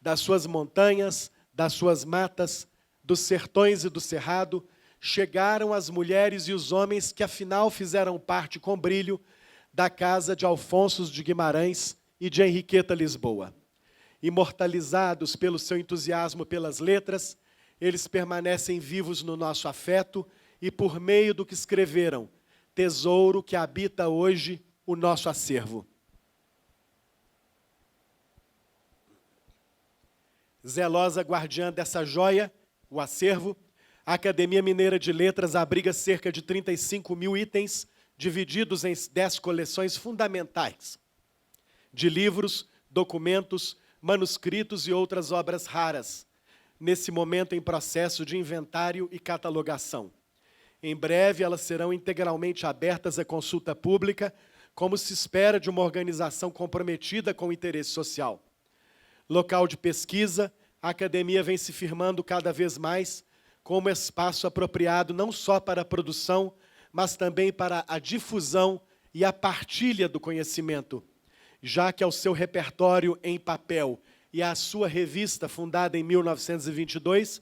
Das suas montanhas, das suas matas, dos sertões e do cerrado, chegaram as mulheres e os homens que afinal fizeram parte com brilho da casa de Alfonso de Guimarães e de Henriqueta Lisboa. Imortalizados pelo seu entusiasmo pelas letras, eles permanecem vivos no nosso afeto e por meio do que escreveram, tesouro que habita hoje o nosso acervo. Zelosa guardiã dessa joia, o acervo, a Academia Mineira de Letras abriga cerca de 35 mil itens, divididos em 10 coleções fundamentais, de livros, documentos, manuscritos e outras obras raras, nesse momento em processo de inventário e catalogação. Em breve, elas serão integralmente abertas à consulta pública, como se espera de uma organização comprometida com o interesse social. Local de pesquisa, a Academia vem se firmando cada vez mais como espaço apropriado não só para a produção, mas também para a difusão e a partilha do conhecimento, já que ao seu repertório em papel e à sua revista, fundada em 1922,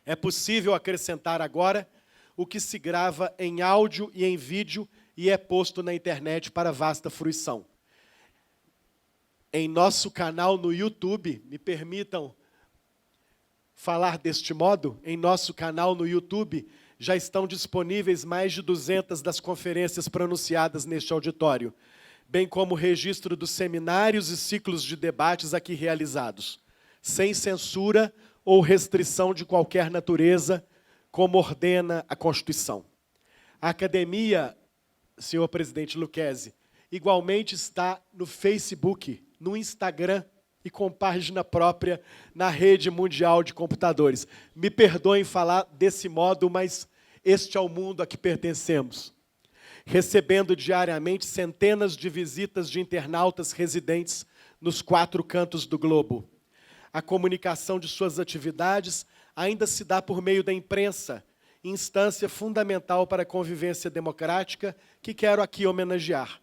é possível acrescentar agora o que se grava em áudio e em vídeo e é posto na internet para vasta fruição. Em nosso canal no YouTube, me permitam falar deste modo, em nosso canal no YouTube já estão disponíveis mais de 200 das conferências pronunciadas neste auditório, bem como o registro dos seminários e ciclos de debates aqui realizados, sem censura ou restrição de qualquer natureza, como ordena a Constituição. A Academia, senhor presidente Lucchesi, igualmente está no Facebook, no Instagram e com página própria na rede mundial de computadores. Me perdoem falar desse modo, mas este é o mundo a que pertencemos. Recebendo diariamente centenas de visitas de internautas residentes nos 4 cantos do globo. A comunicação de suas atividades ainda se dá por meio da imprensa, instância fundamental para a convivência democrática que quero aqui homenagear.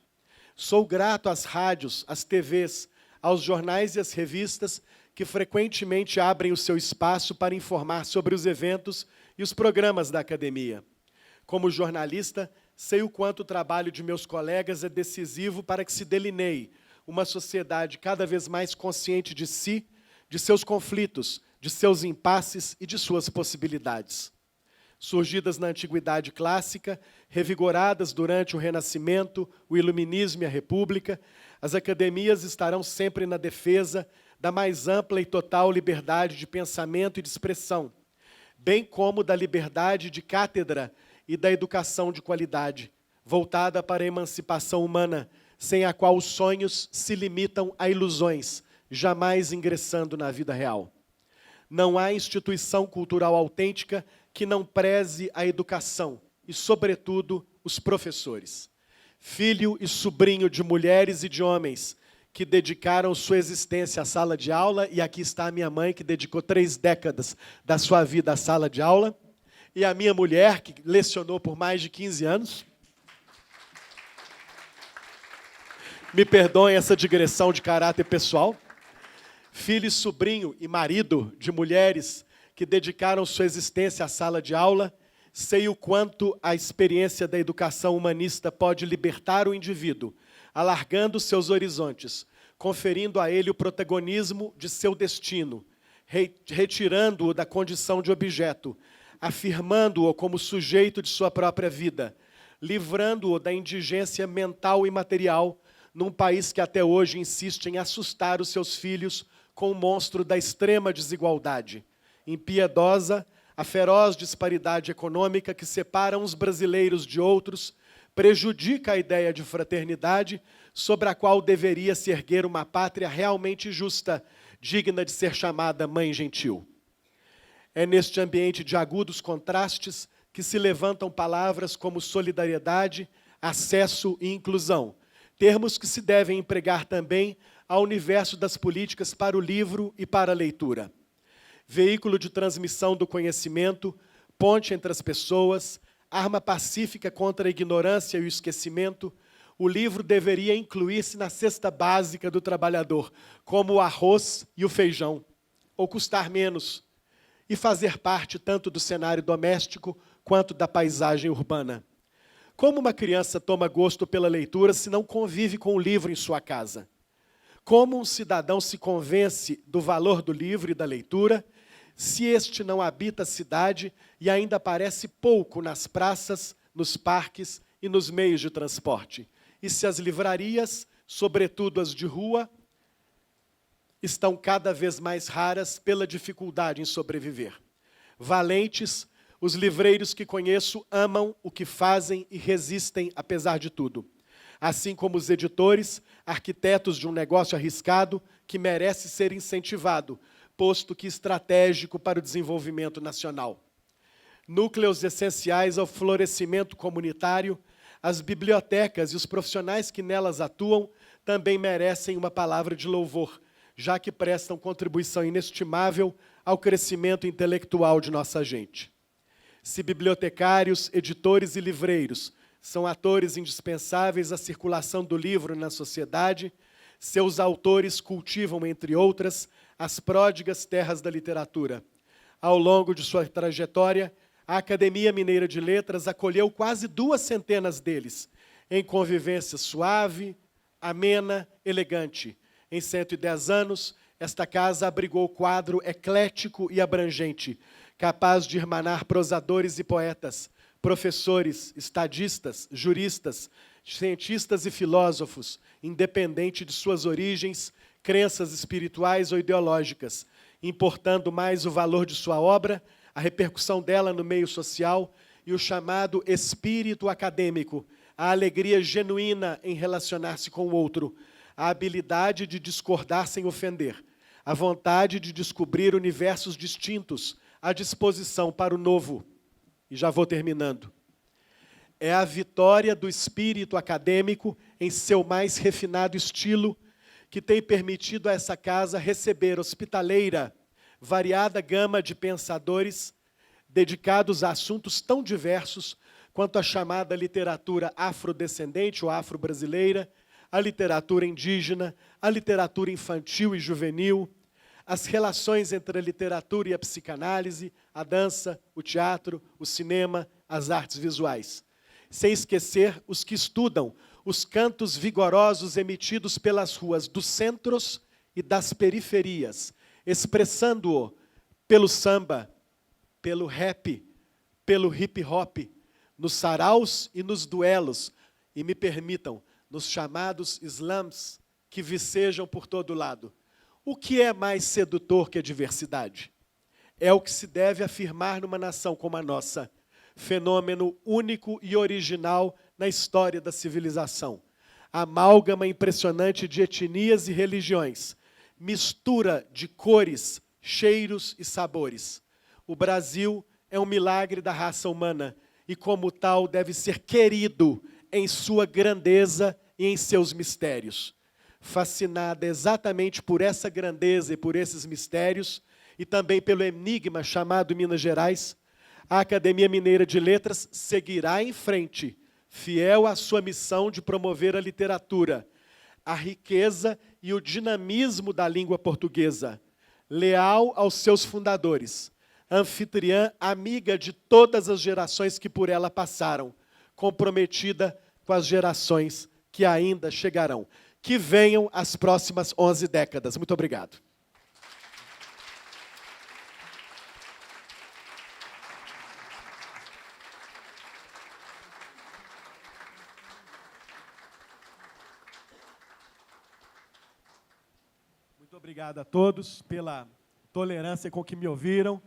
Sou grato às rádios, às TVs, aos jornais e às revistas que frequentemente abrem o seu espaço para informar sobre os eventos e os programas da Academia. Como jornalista, sei o quanto o trabalho de meus colegas é decisivo para que se delineie uma sociedade cada vez mais consciente de si, de seus conflitos, de seus impasses e de suas possibilidades. Surgidas na Antiguidade Clássica, revigoradas durante o Renascimento, o Iluminismo e a República, as academias estarão sempre na defesa da mais ampla e total liberdade de pensamento e de expressão, bem como da liberdade de cátedra e da educação de qualidade, voltada para a emancipação humana, sem a qual os sonhos se limitam a ilusões, jamais ingressando na vida real. Não há instituição cultural autêntica que não preze a educação e, sobretudo, os professores. Filho e sobrinho de mulheres e de homens que dedicaram sua existência à sala de aula, e aqui está a minha mãe, que dedicou 3 décadas da sua vida à sala de aula, e a minha mulher, que lecionou por mais de 15 anos. Me perdoem essa digressão de caráter pessoal. Filho e sobrinho e marido de mulheres que dedicaram sua existência à sala de aula, sei o quanto a experiência da educação humanista pode libertar o indivíduo, alargando seus horizontes, conferindo a ele o protagonismo de seu destino, retirando-o da condição de objeto, afirmando-o como sujeito de sua própria vida, livrando-o da indigência mental e material, num país que até hoje insiste em assustar os seus filhos com o monstro da extrema desigualdade, impiedosa, a feroz disparidade econômica que separa uns brasileiros de outros, prejudica a ideia de fraternidade sobre a qual deveria se erguer uma pátria realmente justa, digna de ser chamada mãe gentil. É neste ambiente de agudos contrastes que se levantam palavras como solidariedade, acesso e inclusão, termos que se devem empregar também ao universo das políticas para o livro e para a leitura. Veículo de transmissão do conhecimento, ponte entre as pessoas, arma pacífica contra a ignorância e o esquecimento, o livro deveria incluir-se na cesta básica do trabalhador, como o arroz e o feijão. ou custar menos, e fazer parte tanto do cenário doméstico quanto da paisagem urbana. Como uma criança toma gosto pela leitura se não convive com o livro em sua casa? Como um cidadão se convence do valor do livro e da leitura se este não habita a cidade e ainda aparece pouco nas praças, nos parques e nos meios de transporte? E se as livrarias, sobretudo as de rua, estão cada vez mais raras pela dificuldade em sobreviver? Valentes, os livreiros que conheço amam o que fazem e resistem apesar de tudo. Assim como os editores, arquitetos de um negócio arriscado que merece ser incentivado, posto que estratégico para o desenvolvimento nacional. Núcleos essenciais ao florescimento comunitário, as bibliotecas e os profissionais que nelas atuam também merecem uma palavra de louvor, já que prestam contribuição inestimável ao crescimento intelectual de nossa gente. Se bibliotecários, editores e livreiros são atores indispensáveis à circulação do livro na sociedade, seus autores cultivam, entre outras, as pródigas terras da literatura. Ao longo de sua trajetória, a Academia Mineira de Letras acolheu quase 200 deles, em convivência suave, amena, elegante. Em 110 anos, esta casa abrigou o quadro eclético e abrangente, capaz de irmanar prosadores e poetas, professores, estadistas, juristas, cientistas e filósofos, independente de suas origens, crenças espirituais ou ideológicas, importando mais o valor de sua obra, a repercussão dela no meio social e o chamado espírito acadêmico, a alegria genuína em relacionar-se com o outro, a habilidade de discordar sem ofender, a vontade de descobrir universos distintos, a disposição para o novo. E já vou terminando. É a vitória do espírito acadêmico em seu mais refinado estilo que tem permitido a essa casa receber hospitaleira, variada gama de pensadores dedicados a assuntos tão diversos quanto a chamada literatura afrodescendente ou afro-brasileira, a literatura indígena, a literatura infantil e juvenil, as relações entre a literatura e a psicanálise, a dança, o teatro, o cinema, as artes visuais. Sem esquecer os que estudam os cantos vigorosos emitidos pelas ruas dos centros e das periferias, expressando-o pelo samba, pelo rap, pelo hip-hop, nos saraus e nos duelos, e me permitam, nos chamados slams que vicejam por todo lado. O que é mais sedutor que a diversidade? É o que se deve afirmar numa nação como a nossa, fenômeno único e original na história da civilização. Amálgama impressionante de etnias e religiões, mistura de cores, cheiros e sabores. O Brasil é um milagre da raça humana e, como tal, deve ser querido em sua grandeza e em seus mistérios. Fascinada exatamente por essa grandeza e por esses mistérios, e também pelo enigma chamado Minas Gerais, a Academia Mineira de Letras seguirá em frente, fiel à sua missão de promover a literatura, a riqueza e o dinamismo da língua portuguesa, leal aos seus fundadores, anfitriã amiga de todas as gerações que por ela passaram, comprometida com as gerações que ainda chegarão. Que venham as próximas 11 décadas. Muito obrigado. Muito obrigado a todos pela tolerância com que me ouviram.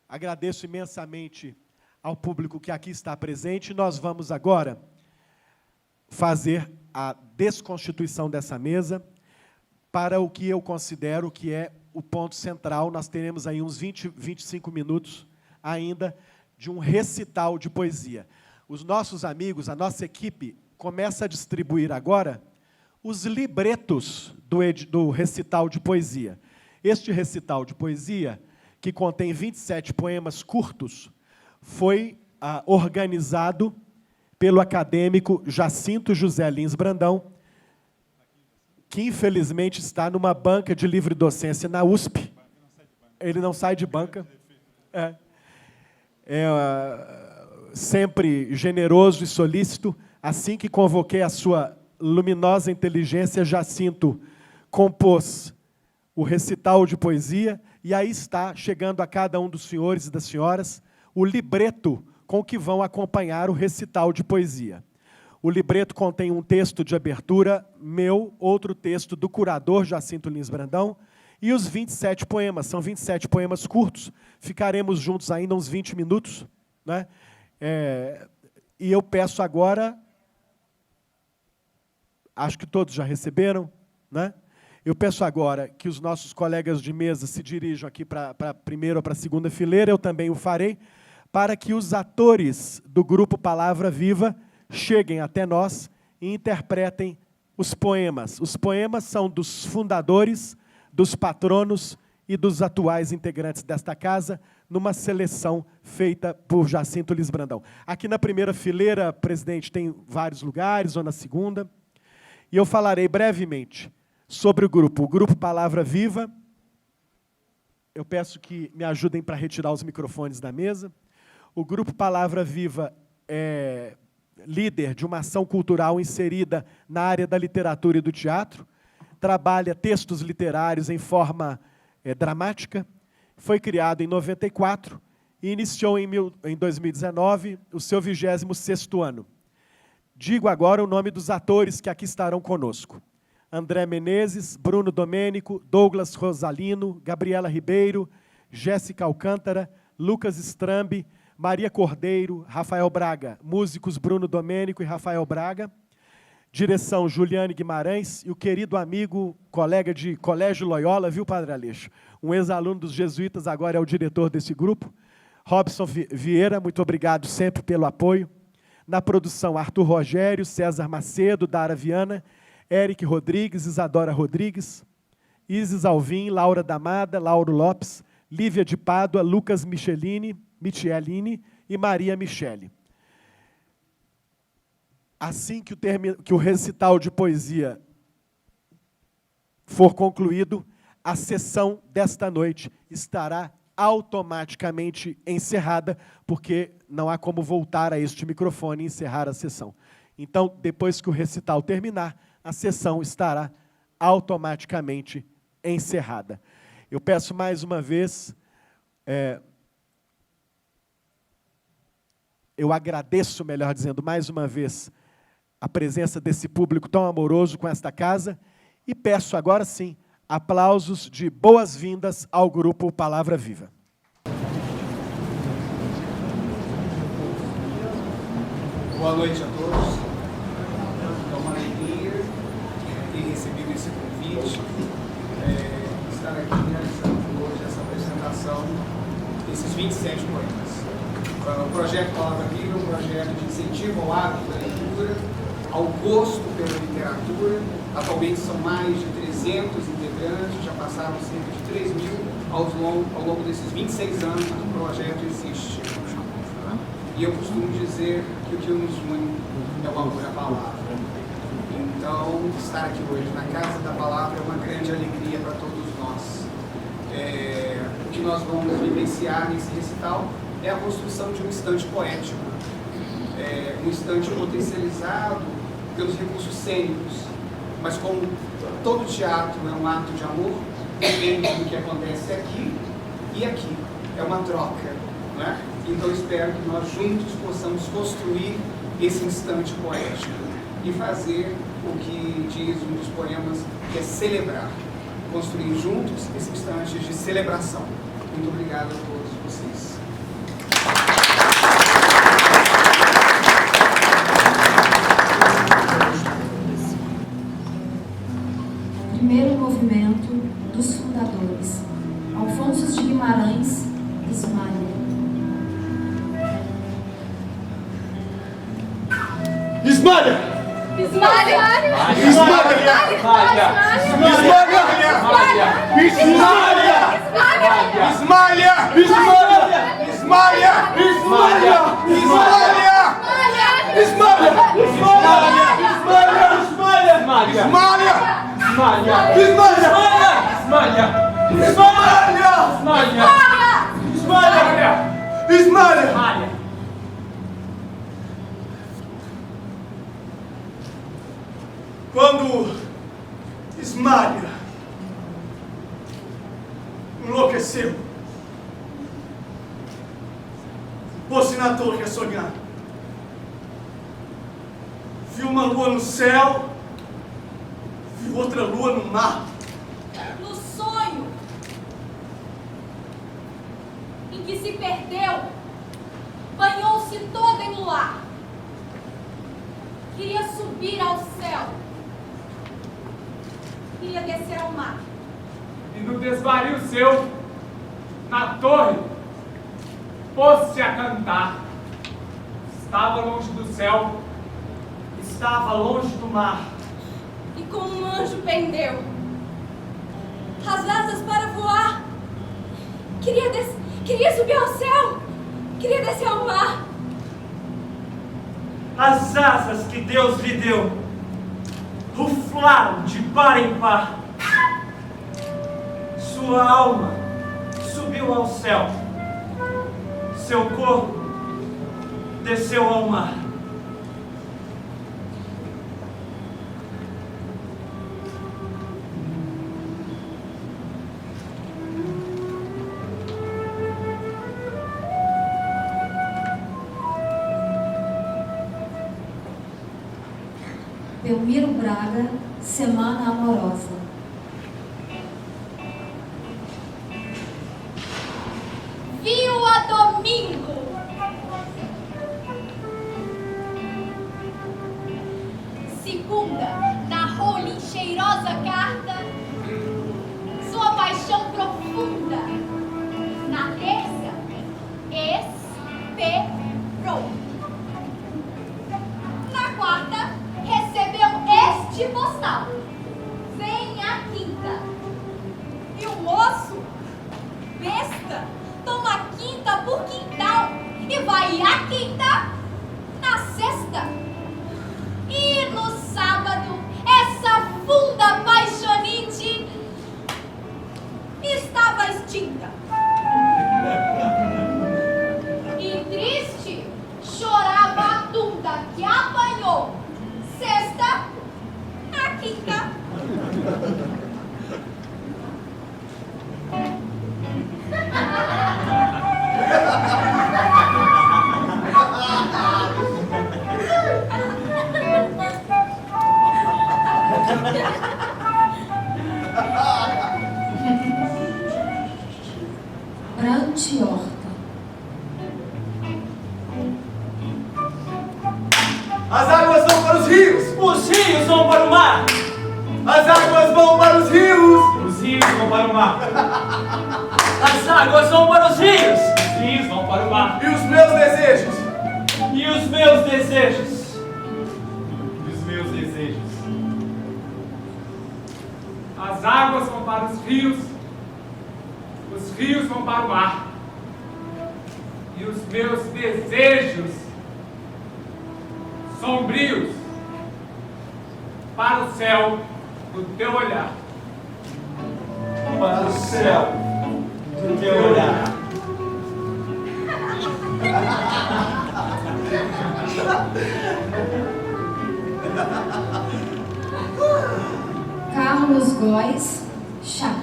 Agradeço imensamente ao público que aqui está presente. Nós vamos agora fazer a desconstituição dessa mesa para o que eu considero que é o ponto central. Nós teremos aí uns 20, 25 minutos ainda de um recital de poesia. Os nossos amigos, a nossa equipe, começa a distribuir agora os libretos do recital de poesia. Este recital de poesia, que contém 27 poemas curtos, foi organizado pelo acadêmico Jacinto José Lins Brandão, que, infelizmente, está numa banca de livre docência na USP. Ele não sai de banca. Sempre generoso e solícito. Assim que convoquei a sua luminosa inteligência, Jacinto compôs o recital de poesia, e aí está, chegando a cada um dos senhores e das senhoras, o libreto com que vão acompanhar o recital de poesia. O libreto contém um texto de abertura meu, outro texto do curador Jacinto Lins Brandão, e os 27 poemas. São 27 poemas curtos, ficaremos juntos ainda uns 20 minutos, né? E eu peço agora, acho que todos já receberam, né? Eu peço agora que os nossos colegas de mesa se dirijam aqui para a primeira ou para a segunda fileira, eu também o farei, para que os atores do grupo Palavra Viva cheguem até nós e interpretem os poemas. Os poemas são dos fundadores, dos patronos e dos atuais integrantes desta casa, numa seleção feita por Jacinto Lins Brandão. Aqui na primeira fileira, presidente, tem vários lugares, ou na segunda, e eu falarei brevemente sobre o Grupo Palavra Viva. Eu peço que me ajudem para retirar os microfones da mesa. O Grupo Palavra Viva é líder de uma ação cultural inserida na área da literatura e do teatro, trabalha textos literários em forma dramática, foi criado em 94 e iniciou em 2019 o seu 26º ano. Digo agora o nome dos atores que aqui estarão conosco: André Menezes, Bruno Domênico, Douglas Rosalino, Gabriela Ribeiro, Jéssica Alcântara, Lucas Strambi, Maria Cordeiro, Rafael Braga. Músicos Bruno Domênico e Rafael Braga. Direção Juliane Guimarães e o querido amigo, colega de Colégio Loyola, viu, Padre Aleixo? Um ex-aluno dos jesuítas, agora é o diretor desse grupo. Robson Vieira, muito obrigado sempre pelo apoio. Na produção, Arthur Rogério, César Macedo, Dara Viana, Eric Rodrigues, Isadora Rodrigues, Isis Alvim, Laura Damada, Lauro Lopes, Lívia de Pádua, Lucas Michelini e Maria Michele. Assim que o recital de poesia for concluído, a sessão desta noite estará automaticamente encerrada, porque não há como voltar a este microfone e encerrar a sessão. Então, depois que o recital terminar, a sessão estará automaticamente encerrada. Eu peço mais uma vez, eu agradeço, melhor dizendo, mais uma vez, a presença desse público tão amoroso com esta casa, e peço agora sim aplausos de boas-vindas ao Grupo Palavra Viva. Boa noite a todos. É uma alegria ter recebido esse convite, estar aqui realizando hoje essa apresentação desses 27 poemas. O projeto Palavra Viva é um projeto de incentivo ao hábito da leitura, ao gosto pela literatura. Atualmente são mais de 300 integrantes, já passaram cerca de 3 mil ao longo desses 26 anos que o projeto existe. E eu costumo dizer que o que nos une é o amor à palavra. Então, estar aqui hoje na Casa da Palavra é uma grande alegria para todos nós. O que nós vamos vivenciar nesse recital é a construção de um instante poético, um instante potencializado pelos recursos cênicos, mas como todo teatro é um ato de amor, depende do que acontece aqui e aqui. É uma troca, não é? Então espero que nós juntos possamos construir esse instante poético e fazer o que diz um dos poemas, que é celebrar. Construir juntos esse instante de celebração. Muito obrigado a todos vocês. Primeiro movimento dos fundadores. Alfonso de Guimarães, Ismael. Ismália! Ismália! Ismália! Ismália! Quando Ismália enlouqueceu, pôs-se na torre a sonhar. Viu uma lua no céu, viu outra lua no mar. No sonho em que se perdeu, banhou-se toda em luar. Queria subir ao céu, queria descer ao mar. E no desvario seu, na torre, pôs-se a cantar. Estava longe do céu, estava longe do mar. E como um anjo pendeu as asas para voar. Queria subir ao céu, queria descer ao mar. As asas que Deus lhe deu ruflaram de par em par. Sua alma subiu ao céu, seu corpo desceu ao mar. Belmiro Braga, Semana Amorosa. Viu a domingo. Segunda, narrou-lhe em cheirosa carta sua paixão profunda. Na terça, esperou. Na quarta, recebeu este postal. Vem a quinta. E o moço, besta, toma a quinta por quintal e vai a quinta na sexta. E no sábado, essa funda paixonite estava extinta. E triste, chorava a tunda que apanhou sexta a quinta. Brant Horta. As águas vão para os rios, Os rios vão para o mar. as águas vão para os rios, Os rios vão para o mar. As águas vão para os rios. Os rios vão para o mar. e os meus desejos. E os meus desejos. E os meus desejos. As águas vão para os rios vão para o mar. E os meus desejos sombrios para o céu do teu olhar. Para o céu do teu olhar. Carlos Góes, Chácara.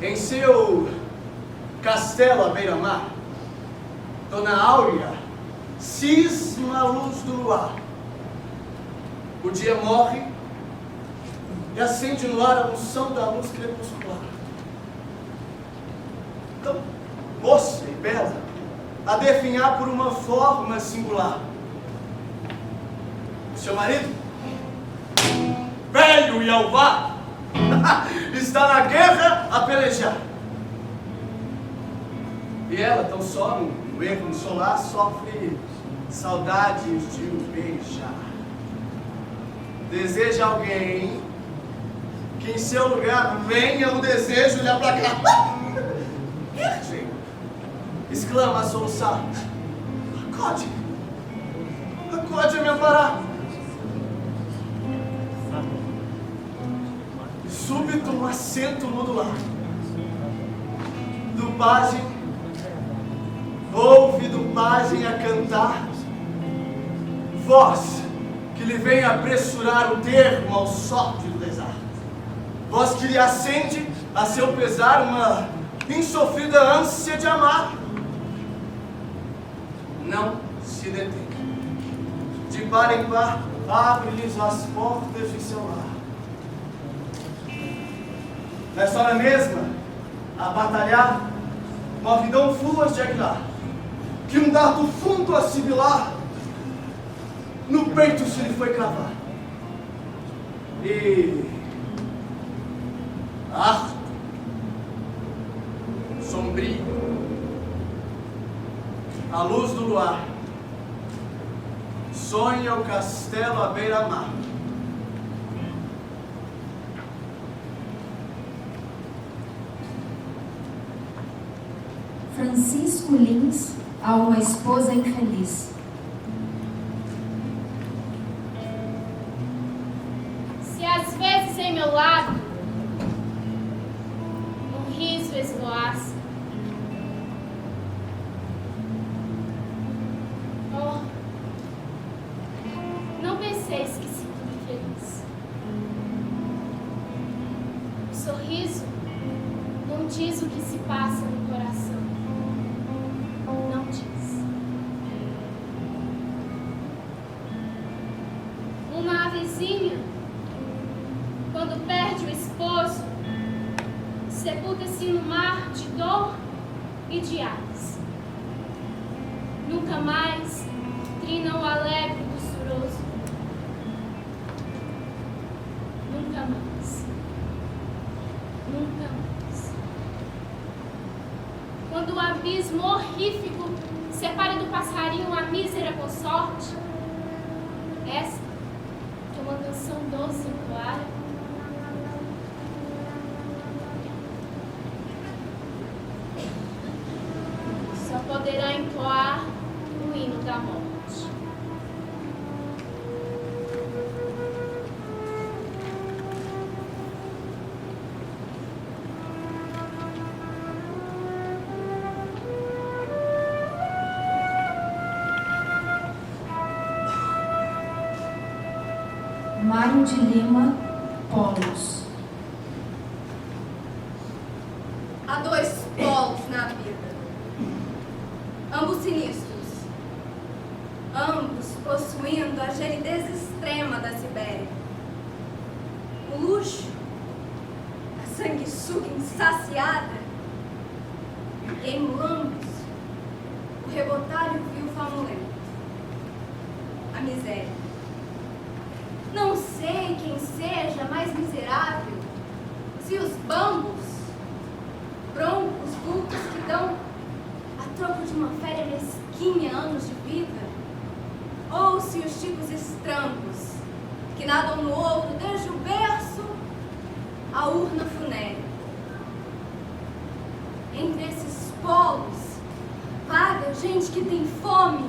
Em seu castelo à beira-mar, Dona Áurea cisma a luz do luar. O dia morre e acende no ar a unção da luz crepuscular. Então, moça e bela, a definhar por uma forma singular. Seu marido, velho e alvado, está na guerra a pelejar. E ela, tão só no ermo solar, sofre saudades de o beijar. Deseja alguém que em seu lugar venha o desejo lhe aplacar. Virgem! Exclama a soluçar. Acode! Acode a me amparar. E súbito um acento modular. pajem, ouve do pajem a cantar, voz que lhe vem apressurar o termo ao sórdido rezar, voz que lhe acende a seu pesar uma insofrida ânsia de amar. Não se detém, de par em par abre-lhes as portas de seu lar. Nessa hora mesma, a batalhar, movidão fluas de aguilar, que um dardo fundo a sibilar, no peito se lhe foi cravar. E ardo, sombrio, à luz do luar, sonha o castelo à beira-mar. Francisco Lins a uma esposa infeliz. Se às vezes em meu lado um riso esvoaça, oh, não penseis que sinto-me feliz. O sorriso não diz o que se passa no coração. Não diz. Uma avezinha, quando perde o esposo, sepulta-se no mar de dor e de ares. Nunca mais trina o alegre doçuroso. Nunca mais. Nunca mais. Quando o abismo horrífico separa do passarinho a mísera consorte, essa, que é uma canção doce e clara, só poderá entoar o hino da morte. Mário de Lima, Polos. Há dois polos na vida, ambos sinistros, ambos possuindo a gelidez extrema da Sibéria. O luxo, a sanguessuga insaciada, e em ambos o rebotalho vil famulento, a miséria. Não sei quem seja mais miserável, se os bambos, broncos, vultos que dão a troco de uma féria mesquinha anos de vida, ou se os tipos estrambos que nadam no ouro desde o berço à urna funérea. Entre esses polos, vaga gente que tem fome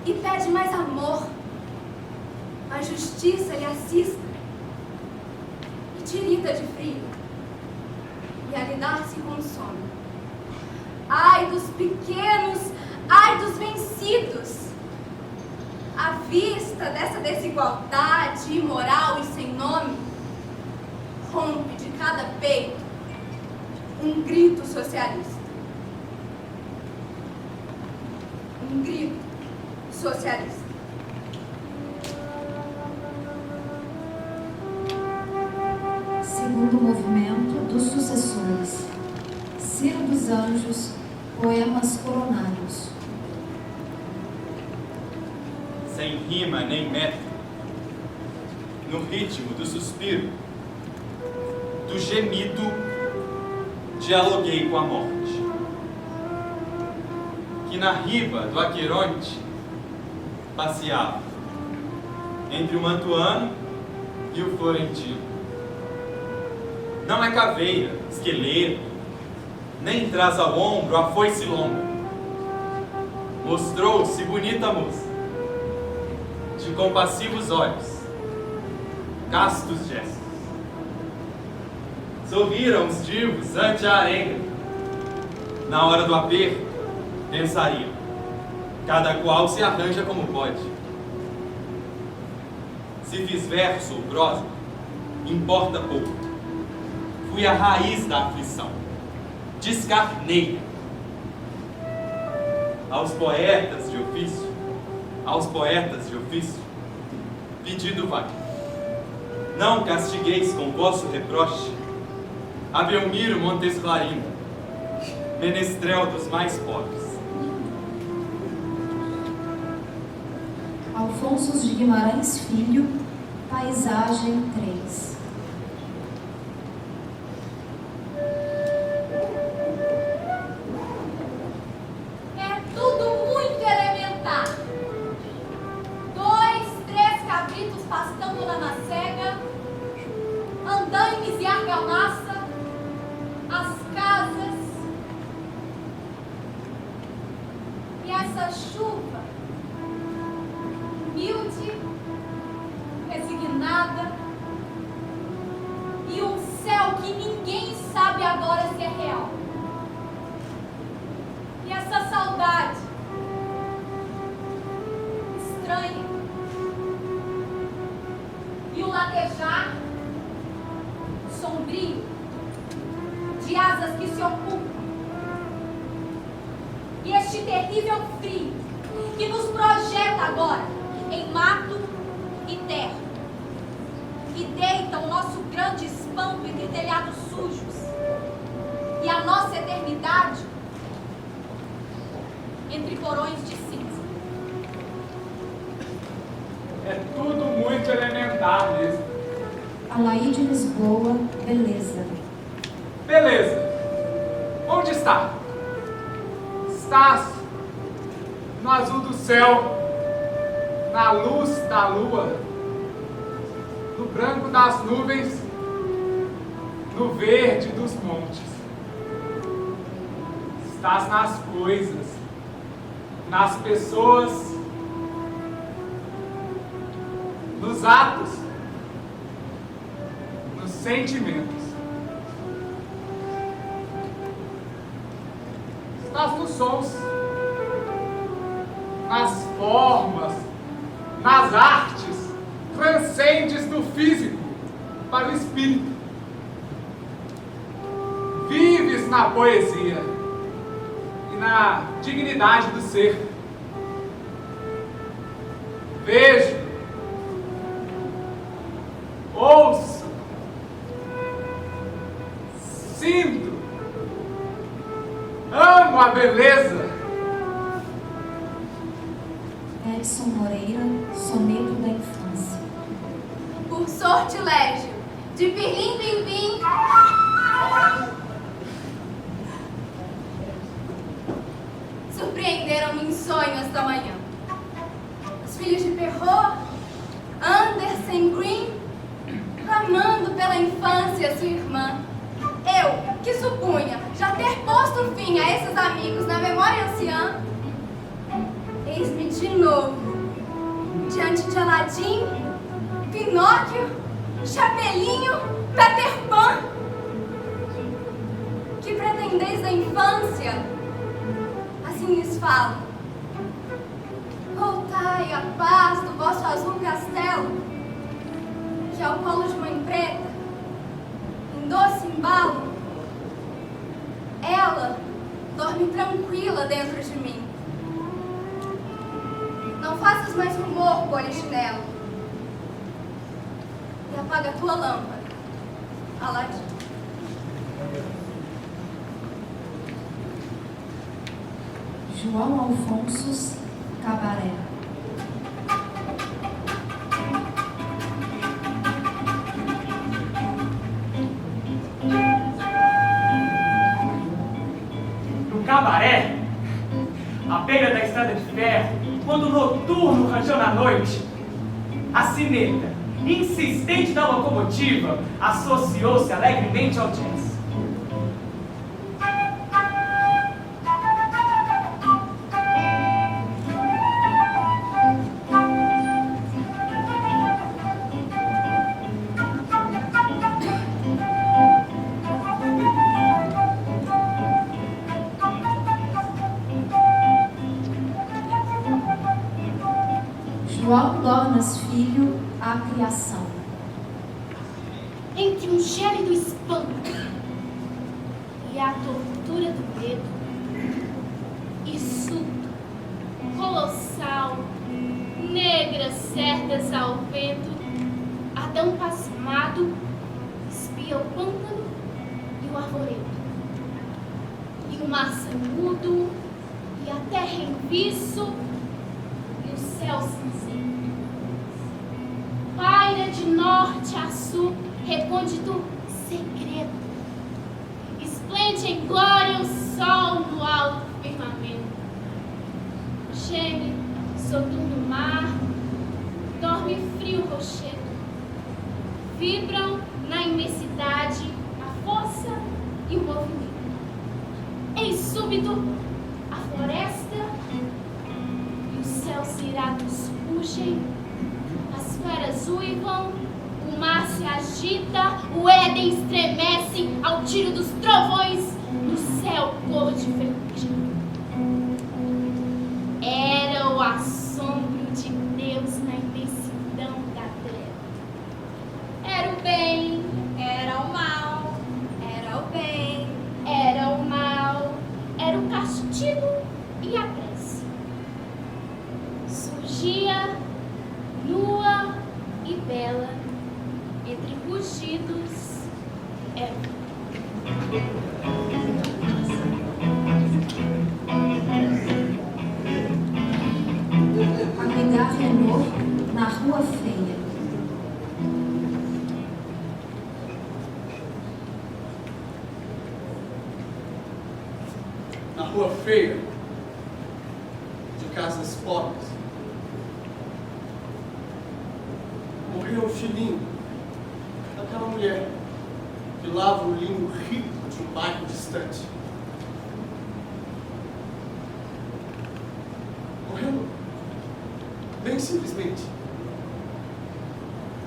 e pede mais amor. A justiça lhe assista e tirita de frio, e a lidar se consome. Ai dos pequenos, ai dos vencidos! À vista dessa desigualdade imoral e sem nome, rompe de cada peito um grito socialista. Um grito socialista. Segundo movimento dos sucessores. Ciro dos Anjos, poemas coronários. Sem rima nem metro, no ritmo do suspiro, do gemido, dialoguei com a morte, que na riba do Aqueronte passeava entre o Mantuano e o Florentino. Não é caveira, esqueleto, nem traz ao ombro a foice longa. Mostrou-se bonita moça, de compassivos olhos, castos gestos. Sorriram os divos ante a arenga, Na hora do aperto, pensariam: cada qual se arranja como pode. Se fiz verso ou prosa, importa pouco. Fui a raiz da aflição, descarnei. Aos poetas de ofício, pedido vai. Não castigueis com vosso reproche a Belmiro Montes Clarino, menestrel dos mais pobres. Alfonso de Guimarães Filho, Paisagem 3. É tudo muito elementar. 2, 3 cabritos pastando na macega, andaimes e argamassa, as casas e essa chuva humilde, resignada, e um céu que ninguém sabe agora se é real. E essa saudade estranha, e o latejar sombrio de asas que se ocupam, e este terrível frio que nos projeta agora em mato e terra, e deita o nosso grande espanto entre telhados sujos, e a nossa eternidade entre porões de cinza. É tudo muito elementar mesmo. Alaide Lisboa, Beleza. Beleza. Onde está? Estás no azul do céu, na luz da lua, no branco das nuvens, no verde dos montes. Estás nas coisas, nas pessoas, nos atos, nos sentimentos. Estás nos sons, nas formas, nas artes, transcendes do físico para o espírito. Vives na poesia e na dignidade do ser. Vejo, ouço, sinto, amo a beleza. Edson Moreira, Soneto da Infância. Por sortilégio, de pirlim-pim-pim, surpreenderam-me em sonho esta manhã. Os filhos de Perrault, Anderson Green, clamando pela infância sua irmã. Eu, que supunha já ter posto fim a esses amigos na memória anciã, eis-me de novo diante de Aladim, Pinóquio, Chapelinho, Peter Pan. Que pretendeis da infância? Assim lhes falo. Voltai à paz do vosso azul castelo, que ao colo de mãe preta, em doce embalo, ela dorme tranquila dentro de mim. Não faças mais rumor, polichinelo, e apaga a tua lâmpada, Aladim. João Alfonso, Cabaré. No cabaré, à beira da estrada de ferro, quando o noturno rangeu na noite, a sineta, insistente da locomotiva, associou-se alegremente ao jazz. auxílio à criação. Entre um gélido espanto e a tortura do medo, insulto, colossal, negras certas ao vento, Adão pasmado espia o pântano e o arvoredo, e o mar mudo, e a terra em viço, e o céu cinzento. Paira de norte a sul, recôndito segredo. Esplende em glória o sol no alto firmamento. Geme soturno mar, dorme frio rochedo. Vibram na imensidade a força e o movimento. Em súbito, a floresta e os céus irados rugem, as feras uivam, o mar se agita, o Éden estremece ao tiro dos trovões, no céu cor de vertigem. Era o assombro de Deus na imensidão da treva. Era o bem, Era o mal, era o bem. era o mal, era o castigo e a prece. Surgia, nua e bela, entre rugidos, Eva. Agregar Renault na Rua Feia. Na Rua Feia, de casas pobres, morreu o filhinho daquela mulher que lava o linho rico de um bairro distante. Morreu bem simplesmente.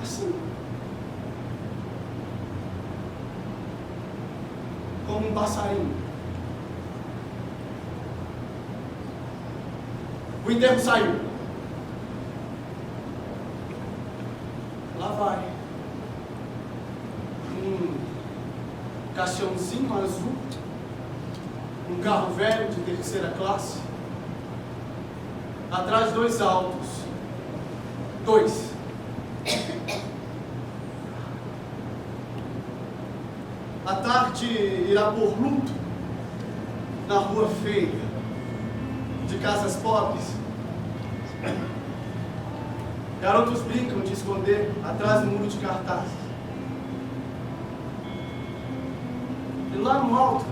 Assim. Como um passarinho. O enterro saiu. Lá vai. Um caixãozinho azul. Um carro velho de terceira classe. Atrás dois autos. Dois. A tarde irá por luto na Rua Feia, de casas pobres. Garotos brincam de esconder atrás do muro de cartazes. E lá no alto,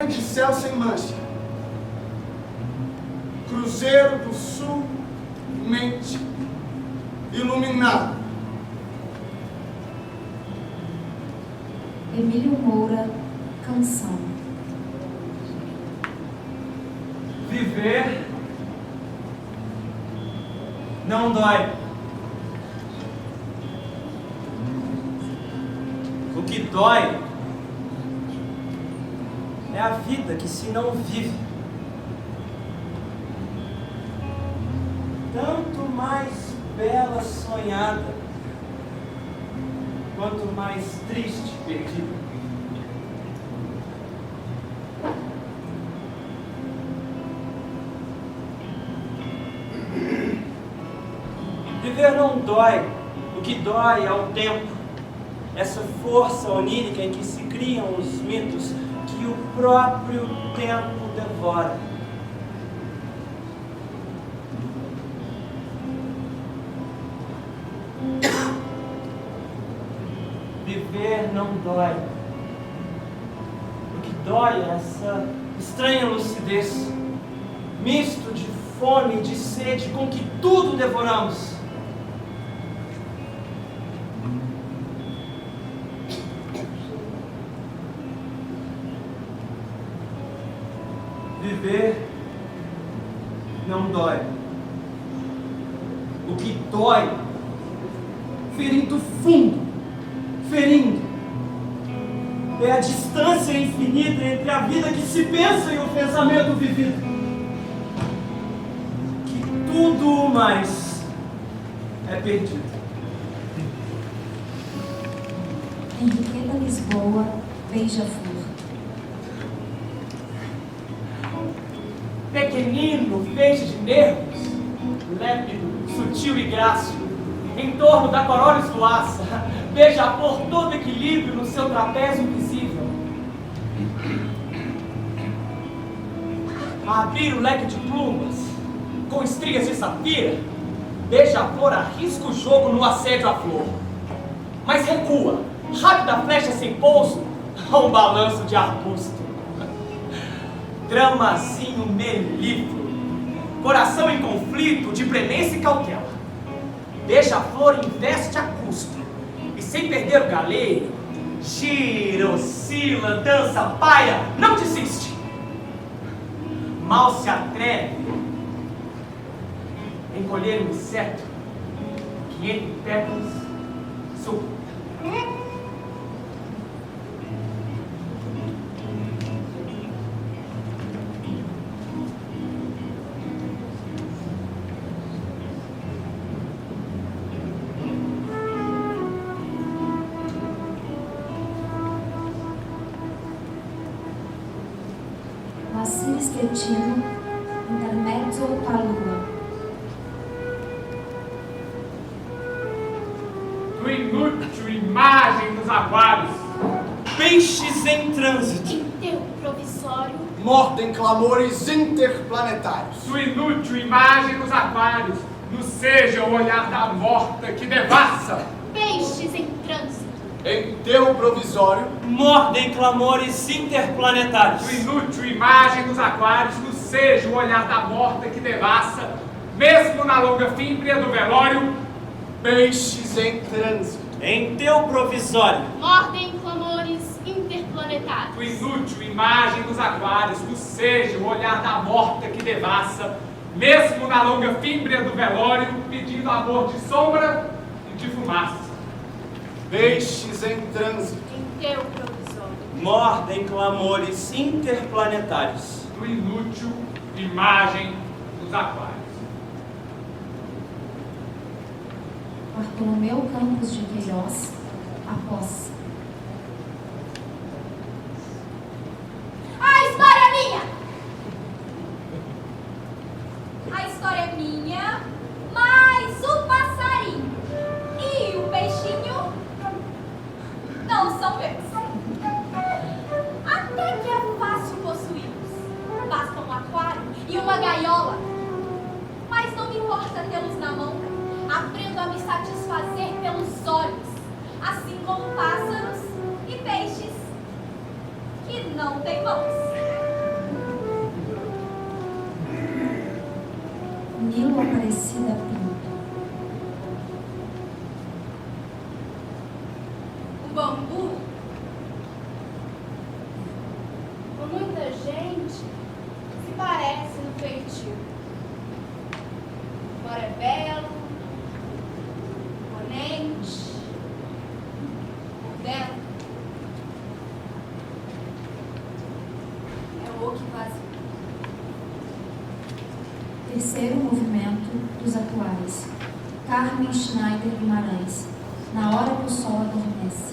de céu sem mancha, Cruzeiro do Sul, mente iluminado. Emílio Moura, Canção. Viver não dói. O que dói é a vida que se não vive. Tanto mais bela sonhada, quanto mais triste perdida. Viver não dói. O que dói é o tempo. Essa força onírica em que se criam os mitos que o próprio tempo devora. Viver não dói. O que dói é essa estranha lucidez, misto de fome e de sede com que tudo devoramos. Viver não dói. O que dói, ferindo fundo, ferindo, é a distância infinita entre a vida que se pensa e o pensamento vivido. Que tudo mais é perdido. Henriqueta Lisboa, beija-flor. Pequenino feixe de nervos, lépido, sutil e grácil, em torno da corola esvoaça, beija-flor todo equilíbrio no seu trapézio invisível. A abrir o leque de plumas, com estrias de safira, beija-flor arrisca o jogo no assédio à flor. Mas recua, rápida flecha sem pouso, a um balanço de arbusto. Dramazinho melífluo, coração em conflito de premência e cautela. Beija-flor investe a custo, e sem perder o galeio, gira, oscila, dança, paia, não desiste. Mal se atreve em colher um inseto que entre pétalas surta. Laciris Cretino, intermezzo palua. Do inútil imagem dos aquários, peixes em trânsito. Enterro provisório. Mordem clamores interplanetários. Do inútil imagem dos aquários, no seja o olhar da morta que devassa. Peixes em trânsito. Enterro provisório. Mordem clamores interplanetários. Do inútil imagem dos aquários, no seja o olhar da morta que devassa, mesmo na longa fímbria do velório. Peixes em trânsito. Enterro provisório. Mordem clamores interplanetários. Do inútil imagem dos aquários, no seja o olhar da morta que devassa, mesmo na longa fímbria do velório, pedindo amor de sombra e de fumaça. Peixes em trânsito. Enterro provisório. Mordem clamores interplanetários. Do inútil imagem dos aquários. Bartolomeu Campos de Queiroz, a posse. A história é minha! A história é minha, mas o passarinho e o peixinho não são meus. Até que é fácil possuí-los. Basta um aquário e uma gaiola. Mas não me importa tê-los na mão. Aprendo a me satisfazer pelos olhos, assim como pássaros e peixes que não têm mãos. Nilo Aparecida Pinto. O bambu, com muita gente, se parece no feitio. Ora é belo, imponente, belo. É o que vazio. Terceiro movimento dos atuais. Carmen Schneider Guimarães. Na hora que o sol adormece.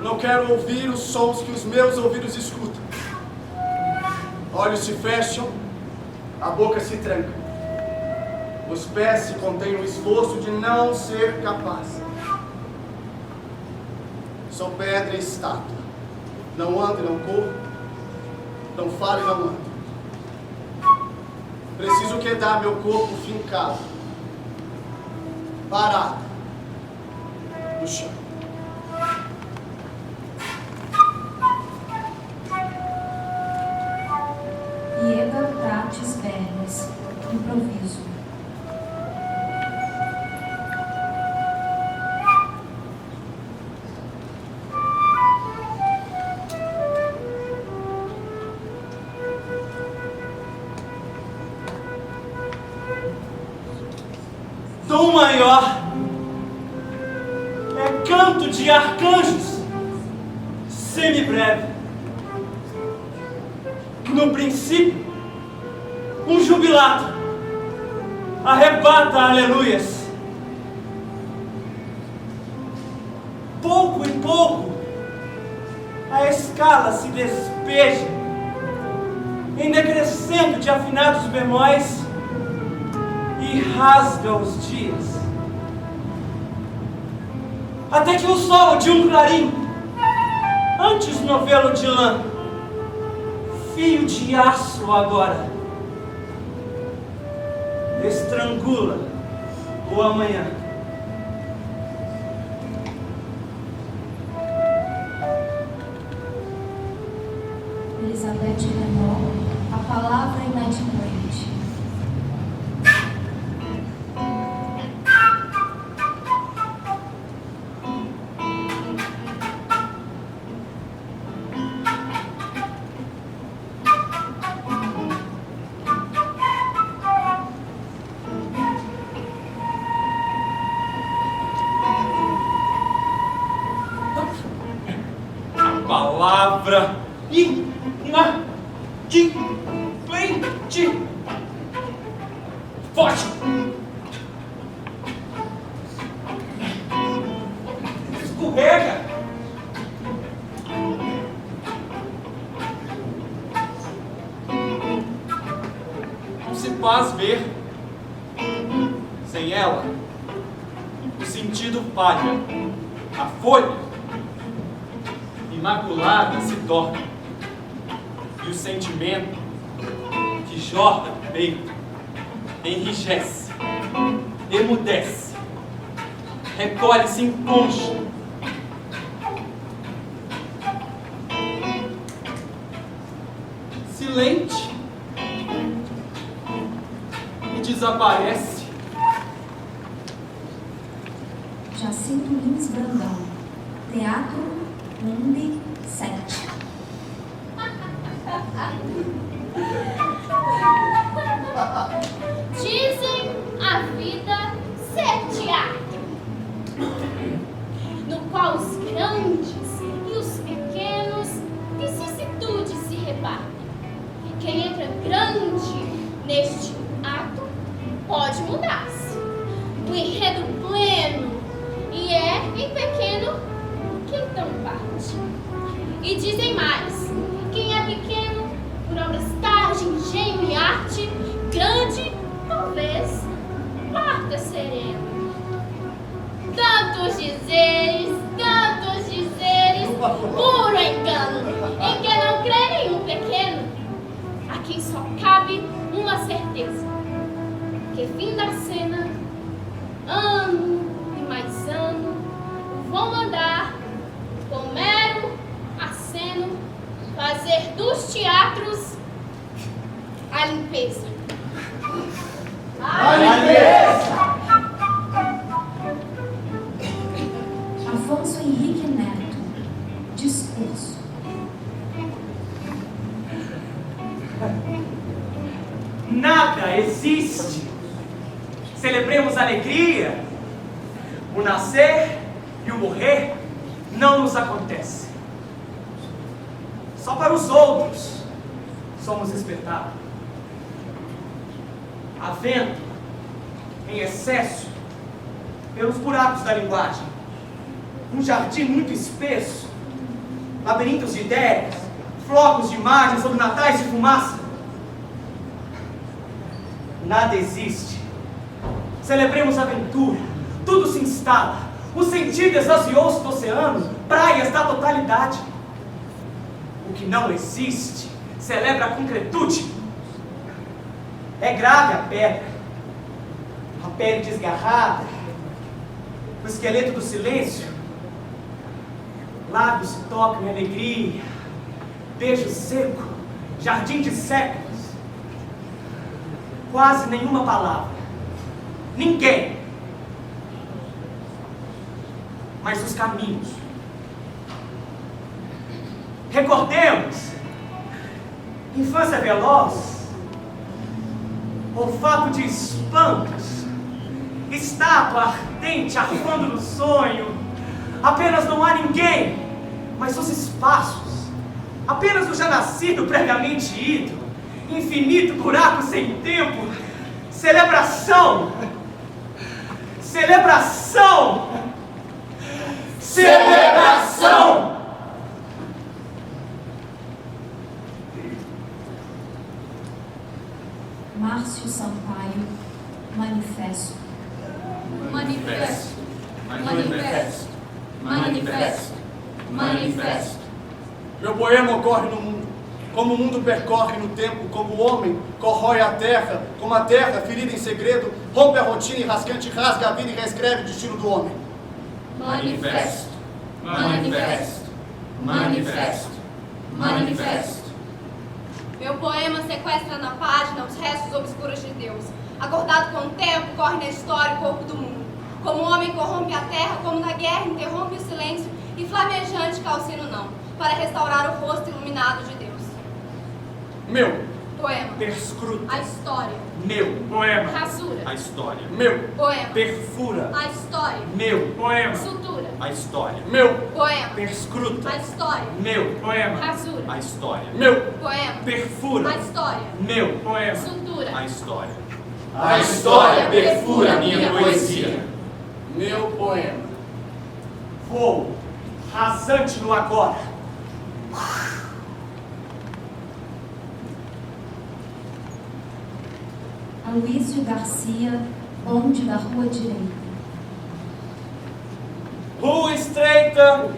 Não quero ouvir os sons que os meus ouvidos escutam. Olhos se fecham, a boca se tranca. Os pés se contêm no esforço de não ser capaz. Sou pedra e estátua. Não ando e não corro. Não falo e não ando. Preciso quedar meu corpo fincado, parado, no chão. Ieda Prates Bernes. Improviso. tom maior é canto de arcanjos, semibreve. No princípio, um jubilato arrebata aleluias. Pouco e pouco, a escala se despeja em decrescendo de afinados bemóis e rasga os dias. Até que o sol de um clarim, antes novelo de lã, fio de aço agora, estrangula o amanhã. Elizabeth Renault, a palavra inadimplente. Palavra inadimplente. Forte. Escorrega. Não se faz ver. Sem ela, o sentido falha. A folha imaculada se torna. E o sentimento que jorra no peito enrijece, emudece, recolhe-se em concha. Silente e desaparece. Jacinto Lins Brandão, Teatro Mundi 7. Dizem a vida ser teatro, no qual os grandes e os pequenos vicissitudes se repartem. Quem entra grande neste ato pode mudar-se. O enredo pleno e é em pequeno que então parte. E dizem mais, quem é pequeno por obras tais de engenho e arte, grande talvez parta sereno. Tantos dizeres, puro engano, em que não crê nenhum pequeno, a quem só cabe uma certeza, que fim da cena, ano e mais ano, vão mandar, com mero aceno, fazer dos teatros a limpeza. A limpeza! Afonso Henrique Neto, discurso. Nada existe. Celebremos a alegria. O nascer e o morrer não nos acontece. Só para os outros somos espetáculo. Havendo, em excesso, pelos buracos da linguagem, um jardim muito espesso, labirintos de ideias, flocos de imagens sobre natais de fumaça. Nada existe. Celebremos a aventura. Tudo se instala. O sentido extasiou-se do oceano, praias da totalidade. O que não existe celebra a concretude. É grave a pedra, a pele desgarrada, o esqueleto do silêncio. Lábios se tocam em alegria, beijo seco, jardim de séculos. Quase nenhuma palavra, ninguém. Mas os caminhos. Recordemos, infância veloz, olfato de espantos, estátua ardente arfando no sonho. Apenas não há ninguém, mas os espaços. Apenas o já nascido previamente ido. Infinito buraco sem tempo. Celebração! Celebração! Celebração! Márcio Sampaio, Manifesto. Manifesto. Manifesto. Manifesto. Manifesto. Meu poema ocorre no mundo, como o mundo percorre no tempo, como o homem corrói a terra, como a terra, ferida em segredo, rompe a rotina e rasgante rasga a vida e reescreve o destino do homem. Manifesto. Manifesto. Manifesto. Manifesto. Meu poema sequestra na página os restos obscuros de Deus. Acordado com o tempo, corre na história o corpo do mundo. Como o homem corrompe a terra, como na guerra interrompe o silêncio e flamejante calcina o não, para restaurar o rosto iluminado de Deus. Meu Poema. Perscruta. A história. Meu poema. Rasura. A história. Meu Poema. Perfura. A história. Meu poema. Sutura. A história. meu Poema. Perscruta. A história. Meu poema. Rasura. A história. meu Poema. Perfura. A história. Meu poema. Sutura. A história. a história perfura minha poesia. meu poema. Voo rasante no agora. Aloísio Garcia, bonde da Rua Direita. Rua estreita,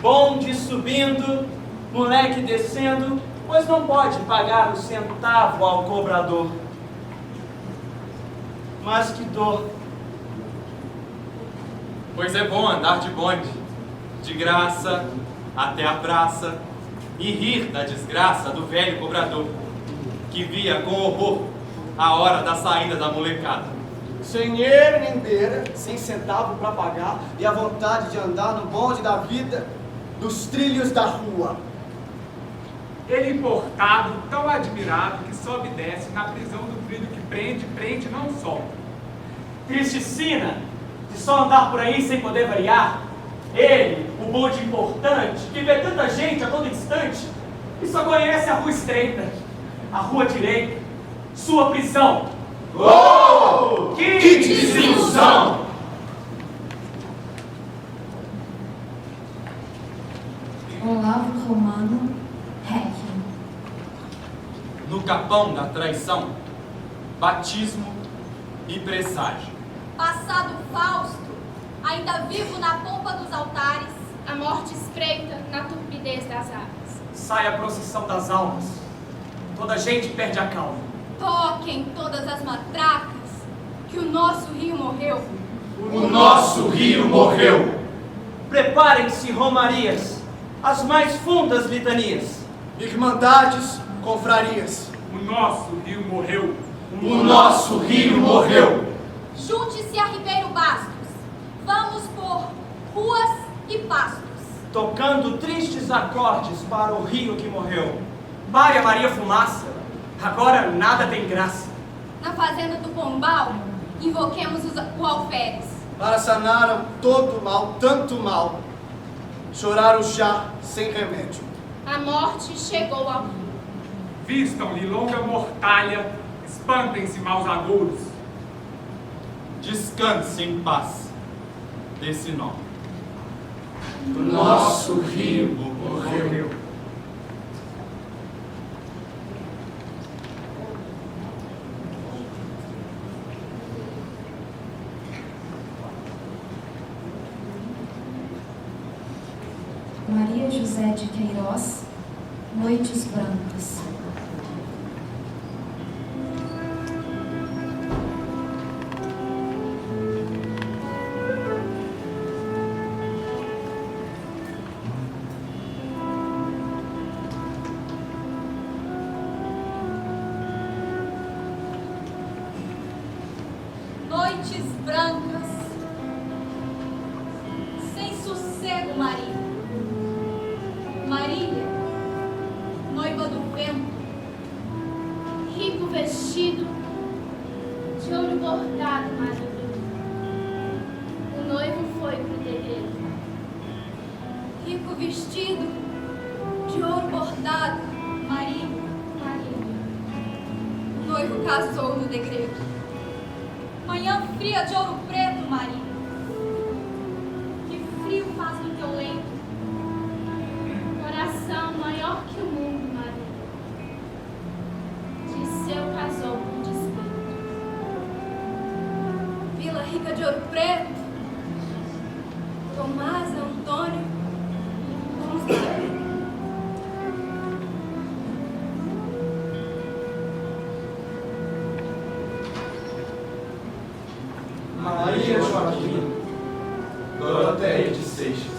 bonde subindo, moleque descendo, pois não pode pagar o centavo ao cobrador. Mas que dor! Pois é bom andar de bonde, de graça até a praça, e rir da desgraça do velho cobrador, que via com horror a hora da saída da molecada. Sem eira nem beira, sem centavo pra pagar, e a vontade de andar no bonde da vida, dos trilhos da rua. Ele importado, tão admirado, que sobe e desce na prisão do trilho que prende, prende e não solta. Tristicina, de só andar por aí sem poder variar. Ele, o bonde importante, que vê tanta gente a todo instante, e só conhece a rua estreita, a rua direita, sua prisão. Oh! Que desilusão! Olavo Romano, Requiem. No capão da traição, batismo e presságio. Passado Fausto, ainda vivo na pompa dos altares, A morte espreita na turbidez das águas. Sai a procissão das almas. Toda gente perde a calma. toquem todas as matracas, que o nosso rio morreu. O nosso rio morreu. Preparem-se, romarias, as mais fundas litanias. Irmandades, confrarias. O nosso rio morreu. O nosso rio morreu. Junte-se a Ribeiro Bastos. Vamos por ruas e pastos. Tocando tristes acordes para o rio que morreu. Maria Maria Fumaça, agora nada tem graça. Na fazenda do Pombal, invoquemos o alferes. Para sanar todo mal, tanto mal, choraram já sem remédio. A morte chegou ao rio. Vistam-lhe longa mortalha, espantem-se maus agouros. Descanse em paz desse nó. O nosso rio morreu. Maria José de Queiroz, Noites Brancas. Noites brancas, sem sossego, Maria. Maria, noiva do vento, Rico vestido de ouro bordado, marido. noivo foi pro terreiro. Rico vestido de ouro bordado, Marido. o noivo casou no degredo. Manhã fria de ouro preto, marido. Que frio faz no teu leito. Coração maior que o mundo, marido. Disseu casou com despeito. Vila rica de ouro preto, Tomás, Antônio, vamos lá. Maria Joaquina, Doroteia de Seixas.